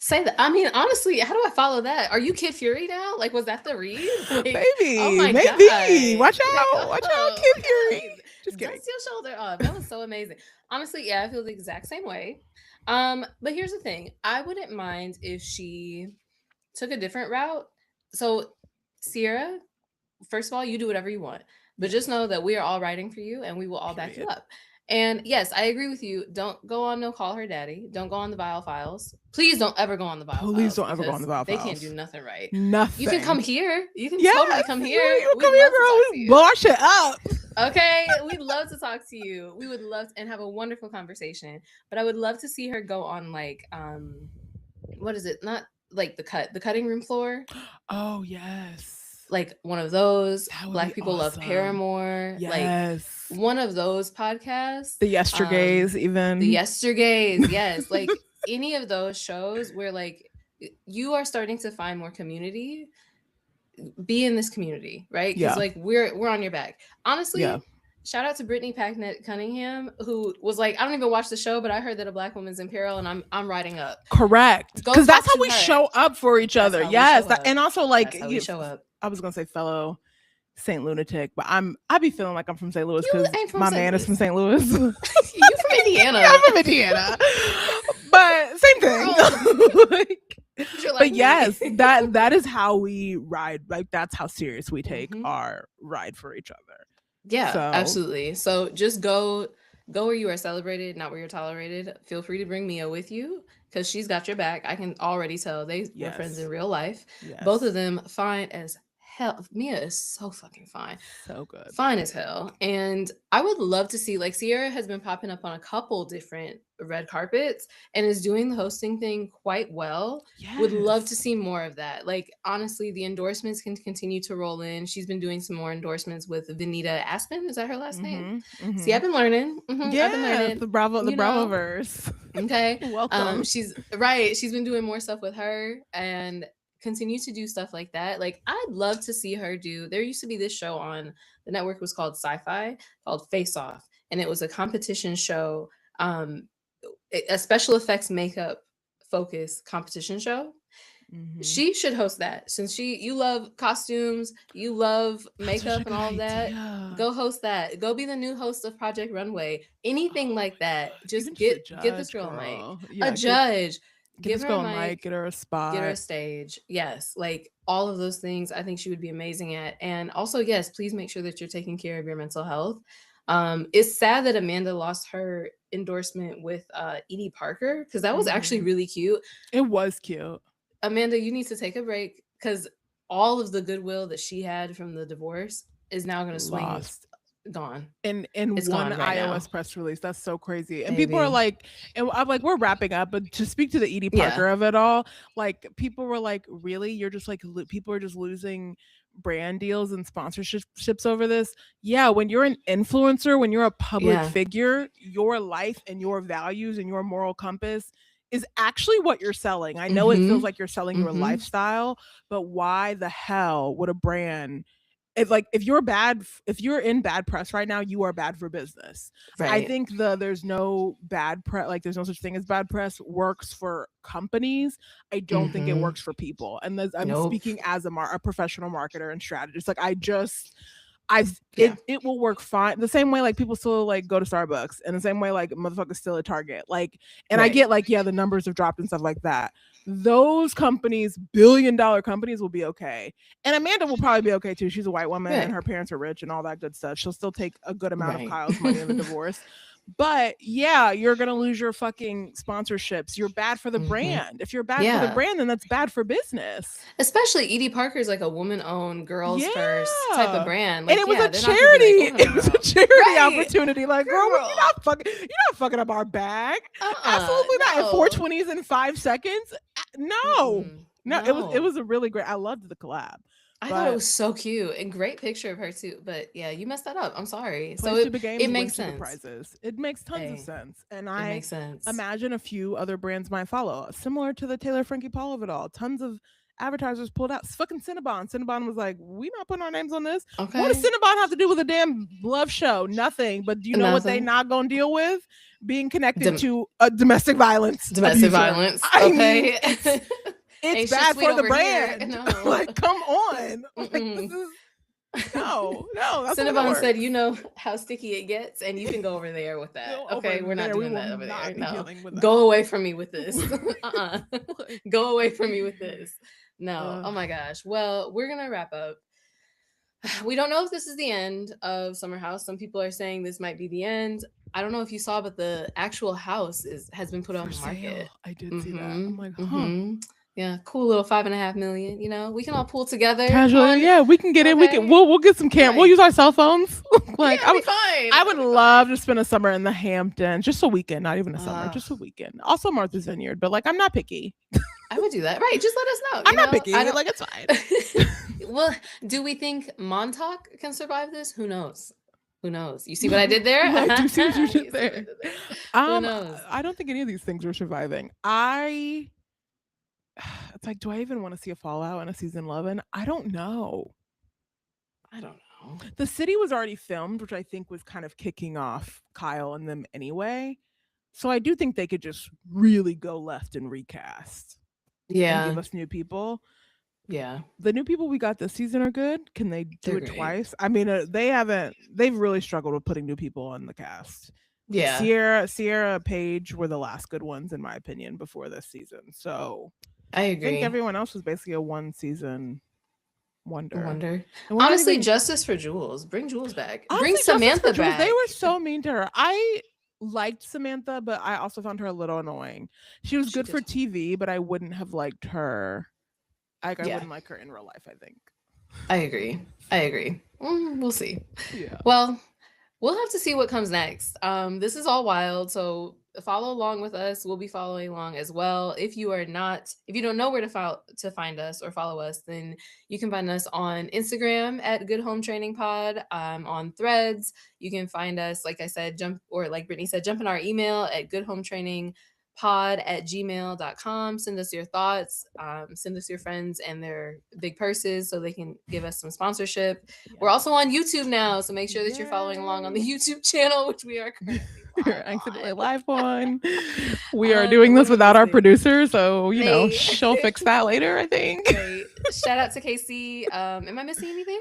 Speaker 2: Say that. I mean, honestly, how do I follow that? Are you Kid Fury now? Like, was that the read? Like, oh
Speaker 1: Maybe,
Speaker 2: my
Speaker 1: maybe.
Speaker 2: God.
Speaker 1: Watch
Speaker 2: Like,
Speaker 1: out. Watch out,
Speaker 2: oh,
Speaker 1: Kid Fury.
Speaker 2: guys,
Speaker 1: Just kidding.
Speaker 2: dust your shoulder off. That was so amazing. Honestly, yeah, I feel the exact same way. But here's the thing. I wouldn't mind if she took a different route. So, Sierra, first of all, you do whatever you want, but just
Speaker 1: Yes.
Speaker 2: know that we are all writing for you and we will all back you
Speaker 1: Period.
Speaker 2: up. And yes, I agree with you. Don't go on no Call Her Daddy. Don't go on the Bio Files. Please don't ever go on the Bio
Speaker 1: Please
Speaker 2: Files
Speaker 1: don't ever go on the
Speaker 2: because
Speaker 1: Vial
Speaker 2: they can't do
Speaker 1: Files.
Speaker 2: nothing right. You can come
Speaker 1: Nothing.
Speaker 2: here. You can totally
Speaker 1: Yes,
Speaker 2: come here.
Speaker 1: you
Speaker 2: We'd
Speaker 1: come here,
Speaker 2: love to
Speaker 1: girl.
Speaker 2: talk to
Speaker 1: We
Speaker 2: you.
Speaker 1: wash it up.
Speaker 2: Okay, we'd love to talk to you. We would love and have a wonderful conversation. But I would love to see her go on like what is it? Not like the cutting room floor,
Speaker 1: Oh yes,
Speaker 2: like one of those.
Speaker 1: that would be
Speaker 2: Black People Love
Speaker 1: awesome.
Speaker 2: Paramore, like
Speaker 1: Yes,
Speaker 2: one of those podcasts.
Speaker 1: the yestergays
Speaker 2: The
Speaker 1: even.
Speaker 2: Yestergays, yes, like any of those shows where like you are starting to find more community, be in this community, right? Because
Speaker 1: Yeah,
Speaker 2: like we're on your back.
Speaker 1: yeah.
Speaker 2: Honestly, shout out to Brittany Packnett Cunningham, who was like, I don't even watch the show, but I heard that a black woman's in peril, and I'm riding up.
Speaker 1: Correct.
Speaker 2: Go
Speaker 1: Because that's
Speaker 2: talk
Speaker 1: how
Speaker 2: to
Speaker 1: we
Speaker 2: her.
Speaker 1: show up for each
Speaker 2: That's
Speaker 1: other.
Speaker 2: how we show
Speaker 1: Yes.
Speaker 2: up.
Speaker 1: And also, like,
Speaker 2: That's how we show up.
Speaker 1: I was going to say fellow St. Lunatic, but I be feeling like I'm from St. Louis
Speaker 2: You
Speaker 1: because
Speaker 2: ain't from
Speaker 1: my
Speaker 2: St.
Speaker 1: man is from
Speaker 2: Louis.
Speaker 1: St. Louis.
Speaker 2: You from Indiana.
Speaker 1: I'm from Indiana. But same thing.
Speaker 2: Girl.
Speaker 1: Like,
Speaker 2: You're like
Speaker 1: but yes,
Speaker 2: me.
Speaker 1: that is how we ride. Like that's how serious we take
Speaker 2: Mhm.
Speaker 1: our ride for each other.
Speaker 2: Yeah,
Speaker 1: So
Speaker 2: absolutely. So just go where you are celebrated, not where you're tolerated. Feel free to bring Mia with you because she's got your back. I can already tell they were friends
Speaker 1: yes,
Speaker 2: in real life. Both
Speaker 1: yes,
Speaker 2: of them fine as hell. Mia is so fucking fine.
Speaker 1: so good.
Speaker 2: Fine as hell. And I would love to see, like, Sierra has been popping up on a couple different red carpets and is doing the hosting thing quite well. Would love to
Speaker 1: Yes.
Speaker 2: see more of that. Like, honestly, the endorsements can continue to roll in. She's been doing some more endorsements with Venita Aspen. Is that her last name? See, I've been learning. I've been
Speaker 1: Yes,
Speaker 2: learning.
Speaker 1: the
Speaker 2: You
Speaker 1: Bravo
Speaker 2: know,
Speaker 1: verse.
Speaker 2: okay.
Speaker 1: Welcome.
Speaker 2: She's right. She's been doing more stuff with her and continue to do stuff like that. Like I'd love to see her do. There used to be this show on the network was called Sci-Fi called Face Off, and it was a competition show, um, a special effects makeup focus competition show.
Speaker 1: Mhm.
Speaker 2: She should host that since you love costumes, you love
Speaker 1: That's such a
Speaker 2: makeup and
Speaker 1: good
Speaker 2: all of that.
Speaker 1: idea.
Speaker 2: Go host that. Go be the new host of Project Runway. Anything
Speaker 1: Oh
Speaker 2: like
Speaker 1: my
Speaker 2: that.
Speaker 1: god. Even
Speaker 2: Just
Speaker 1: just a
Speaker 2: get this
Speaker 1: judge,
Speaker 2: girl a mic.
Speaker 1: girl.
Speaker 2: A
Speaker 1: Yeah,
Speaker 2: judge.
Speaker 1: get
Speaker 2: Give
Speaker 1: this
Speaker 2: her a
Speaker 1: girl a mic,
Speaker 2: mic.
Speaker 1: get her a
Speaker 2: Get her a
Speaker 1: spot.
Speaker 2: stage. Yes. Like all of those things I think she would be amazing at. And also, yes, please make sure that you're taking care of your mental health. It's sad that Amanda lost her endorsement with Edie Parker because that was actually
Speaker 1: Mhm.
Speaker 2: really cute.
Speaker 1: It was cute.
Speaker 2: Amanda, you need to take a break because all of the goodwill that she had from the divorce is now going to swing
Speaker 1: Lost.
Speaker 2: gone.
Speaker 1: In
Speaker 2: It's
Speaker 1: one
Speaker 2: gone right now,
Speaker 1: iOS press release. That's so crazy. And people are
Speaker 2: baby.
Speaker 1: like, and I'm like, we're wrapping up, but to speak to the Edie
Speaker 2: Yeah,
Speaker 1: Parker of it all, like people were like, really? You're just like people are just losing brand deals and sponsorships over this. Yeah, when you're an influencer, when you're a public
Speaker 2: yeah.
Speaker 1: figure, your life and your values and your moral compass is actually what you're selling. I know it feels
Speaker 2: Mm-hmm.
Speaker 1: like you're selling your
Speaker 2: Mm-hmm.
Speaker 1: lifestyle, but why the hell would a brand if you're in bad press right now, you are bad for business. I
Speaker 2: Right.
Speaker 1: think there's no bad press, like there's no such thing as bad press works for companies. I don't think it
Speaker 2: Mm-hmm.
Speaker 1: works for people. And I'm
Speaker 2: Nope.
Speaker 1: speaking as a professional marketer and strategist. Like I
Speaker 2: Yeah.
Speaker 1: it will work fine. The same way like people still like go to Starbucks, and the same way like motherfuckers still at Target. Like, and I
Speaker 2: Right.
Speaker 1: get like, yeah, the numbers have dropped and stuff like that. Those companies, billion-dollar companies, will be okay. And Amanda will probably be okay too. She's a white woman and
Speaker 2: Right.
Speaker 1: her parents are rich and all that good stuff. She'll still take a good amount of
Speaker 2: Right.
Speaker 1: Kyle's money in the divorce. But yeah, you're gonna lose your fucking sponsorships. You're bad for the
Speaker 2: Mm-hmm.
Speaker 1: brand. If you're bad for the
Speaker 2: Yeah.
Speaker 1: brand, then that's bad for business.
Speaker 2: Especially Edie Parker is like a woman-owned, girls first type of
Speaker 1: Yeah.
Speaker 2: brand.
Speaker 1: And
Speaker 2: Like,
Speaker 1: it was
Speaker 2: yeah,
Speaker 1: a
Speaker 2: they're not gonna be like, oh
Speaker 1: charity.
Speaker 2: no,
Speaker 1: It
Speaker 2: no,
Speaker 1: was a
Speaker 2: no.
Speaker 1: charity
Speaker 2: Right,
Speaker 1: opportunity. Like, girl,
Speaker 2: girl.
Speaker 1: you're not fucking up our bag. Absolutely not. In
Speaker 2: No.
Speaker 1: 420s in 5 seconds. No.
Speaker 2: Mm-mm.
Speaker 1: No, it
Speaker 2: No.
Speaker 1: was a really great. I loved the collab.
Speaker 2: I thought it
Speaker 1: But
Speaker 2: was so cute and great picture of her too. But yeah, you messed that up. I'm sorry. So
Speaker 1: place to the
Speaker 2: it
Speaker 1: games, win
Speaker 2: makes
Speaker 1: to the
Speaker 2: sense.
Speaker 1: prizes. It makes tons of
Speaker 2: Hey,
Speaker 1: sense. And
Speaker 2: it
Speaker 1: I
Speaker 2: makes sense.
Speaker 1: imagine a few other brands might follow. Similar to the Taylor Frankie Paul of it all. Tons of advertisers pulled out. Fucking Cinnabon. Cinnabon was like, we not putting our names on this. What does
Speaker 2: Okay.
Speaker 1: Cinnabon have to do with a damn love show? Nothing. But do you know what they
Speaker 2: Nothing.
Speaker 1: not gonna deal with? Being connected
Speaker 2: Dom-
Speaker 1: to a domestic violence
Speaker 2: domestic
Speaker 1: abuser.
Speaker 2: violence.
Speaker 1: I mean,
Speaker 2: Okay.
Speaker 1: it's
Speaker 2: Ain't shit
Speaker 1: bad
Speaker 2: sweet
Speaker 1: for the
Speaker 2: over here.
Speaker 1: brand.
Speaker 2: No.
Speaker 1: Like, come on. Like, this
Speaker 2: Mm-mm.
Speaker 1: is No, that's not how it
Speaker 2: Cinnabon said, "You
Speaker 1: works.
Speaker 2: know how sticky it gets, and you can go over there with that."
Speaker 1: Go over
Speaker 2: Okay, we're not
Speaker 1: there. We
Speaker 2: doing
Speaker 1: will
Speaker 2: that over there.
Speaker 1: not be
Speaker 2: No,
Speaker 1: dealing with that.
Speaker 2: go away from me with this.
Speaker 1: Like,
Speaker 2: Go away from me with this. No.
Speaker 1: uh,
Speaker 2: Oh my gosh. Well, we're gonna wrap up. We don't know if this is the end of Summer House. Some people are saying this might be the end. I don't know if you saw, but the actual house has been put on
Speaker 1: for
Speaker 2: the market.
Speaker 1: sale. I did see that.
Speaker 2: Mm-hmm.
Speaker 1: I'm like, huh.
Speaker 2: Mm-hmm. Yeah, cool little 5.5 million. We can all pull together. Come
Speaker 1: Casually,
Speaker 2: on.
Speaker 1: yeah, we can get in. We can.
Speaker 2: Okay.
Speaker 1: We'll get some camp. We'll
Speaker 2: Right.
Speaker 1: use our cell phones.
Speaker 2: Yeah,
Speaker 1: Like
Speaker 2: it'll be fine.
Speaker 1: I would
Speaker 2: It'll be
Speaker 1: love
Speaker 2: fine.
Speaker 1: to spend a summer in the Hamptons, just a weekend, not even a summer,
Speaker 2: Uh,
Speaker 1: just a weekend. Also Martha's Vineyard, but like I'm not picky.
Speaker 2: I would do that. Right. Just let us know.
Speaker 1: I'm not
Speaker 2: I
Speaker 1: picky.
Speaker 2: don't.
Speaker 1: Like it's fine.
Speaker 2: Well, do we think Montauk can survive this? Who knows? Who knows? You see what I did there?
Speaker 1: I do see what you
Speaker 2: You see
Speaker 1: did
Speaker 2: what I
Speaker 1: there.
Speaker 2: did there? Who knows?
Speaker 1: I don't think any of these things are surviving. It's like, do I even want to see a fallout in a season 11? I don't know.
Speaker 2: I don't know.
Speaker 1: The city was already filmed, which I think was kind of kicking off Kyle and them anyway. So I do think they could just really go left and recast and give
Speaker 2: Yeah.
Speaker 1: us new people.
Speaker 2: Yeah.
Speaker 1: The new people we got this season are good. Can they do
Speaker 2: They're
Speaker 1: it
Speaker 2: great.
Speaker 1: twice? I mean, they've really struggled with putting new people on the cast.
Speaker 2: Yeah.
Speaker 1: Sierra, Paige were the last good ones in my opinion before this season. So
Speaker 2: I
Speaker 1: I think
Speaker 2: agree.
Speaker 1: everyone else was basically a one season
Speaker 2: I
Speaker 1: wonder.
Speaker 2: wonder.
Speaker 1: And we're not
Speaker 2: Honestly,
Speaker 1: even
Speaker 2: justice for Jules. Bring Jules back. Bring
Speaker 1: honestly justice for
Speaker 2: Samantha
Speaker 1: Jules. They
Speaker 2: back.
Speaker 1: were so mean to her. I liked Samantha, but I also found her a little annoying. She was
Speaker 2: She
Speaker 1: good for
Speaker 2: did.
Speaker 1: TV, but I wouldn't have liked her. Like I
Speaker 2: Yeah.
Speaker 1: wouldn't like her in real life. I think.
Speaker 2: I agree. I agree. We'll see.
Speaker 1: Yeah.
Speaker 2: Well, we'll have to see what comes next. This is all wild, so follow along with us. We'll be following along as well. If you don't know where to find us or follow us, then you can find us on Instagram at Good Home Training Pod. On Threads, you can find us, like I said, like Brittany said, jump in our email at goodhometrainingpod@gmail.com. Send us your thoughts. Send us your friends and their big purses so they can give us some sponsorship. We're also on YouTube now, so make sure that you're following along on the YouTube channel, which we are currently live
Speaker 1: Accidentally
Speaker 2: on.
Speaker 1: live one. We are doing
Speaker 2: We're
Speaker 1: this without our
Speaker 2: listening.
Speaker 1: producer, so
Speaker 2: Hey.
Speaker 1: she'll fix that later. I think.
Speaker 2: Great. Shout out to KC. Am I missing anything?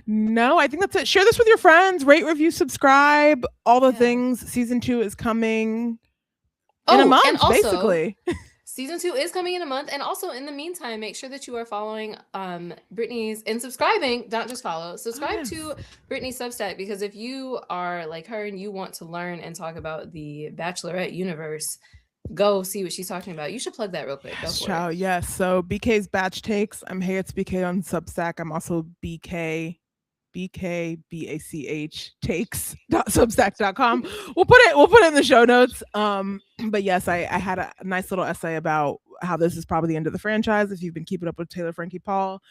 Speaker 1: No, I think that's it. Share this with your friends. Rate, review, subscribe. All the
Speaker 2: Yeah.
Speaker 1: things. Season 2 is coming in a
Speaker 2: and
Speaker 1: month,
Speaker 2: also,
Speaker 1: basically.
Speaker 2: Season 2 is coming in a month. And also, in the meantime, make sure that you are following Brittany's and subscribing. Not just follow. Subscribe to Brittany's Substack, because if you are like her and you want to learn and talk about the Bachelorette universe, go see what she's talking about. You should plug that real quick. Go for
Speaker 1: Ciao.
Speaker 2: it.
Speaker 1: Yes. So BK's Batch Takes. I'm Hey It's BK on Substack. I'm also BKBACH takes.substack.com. We'll put it in the show notes. But yes, I had a nice little essay about how this is probably the end of the franchise if you've been keeping up with Taylor Frankie Paul.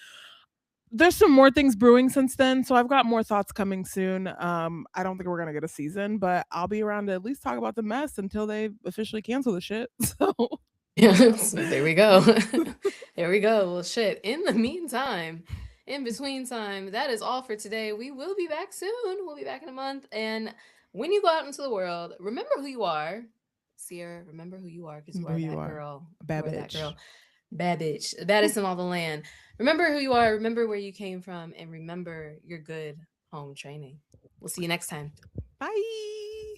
Speaker 1: There's some more things brewing since then, so I've got more thoughts coming soon. I don't think we're gonna get a season, but I'll be around to at least talk about the mess until they officially cancel the shit. So
Speaker 2: There we go. There we go. Well, shit. In the meantime, in between time, that is all for today. We will be back soon. We'll be back in a month. And when you go out into the world, remember who you are. Sierra, remember who you are, because you are that girl.
Speaker 1: Bad
Speaker 2: You are that
Speaker 1: bitch.
Speaker 2: girl. Bad bitch. The baddest in all the land. Remember who you are. Remember where you came from. And remember your good home training. We'll see you next time.
Speaker 1: Bye.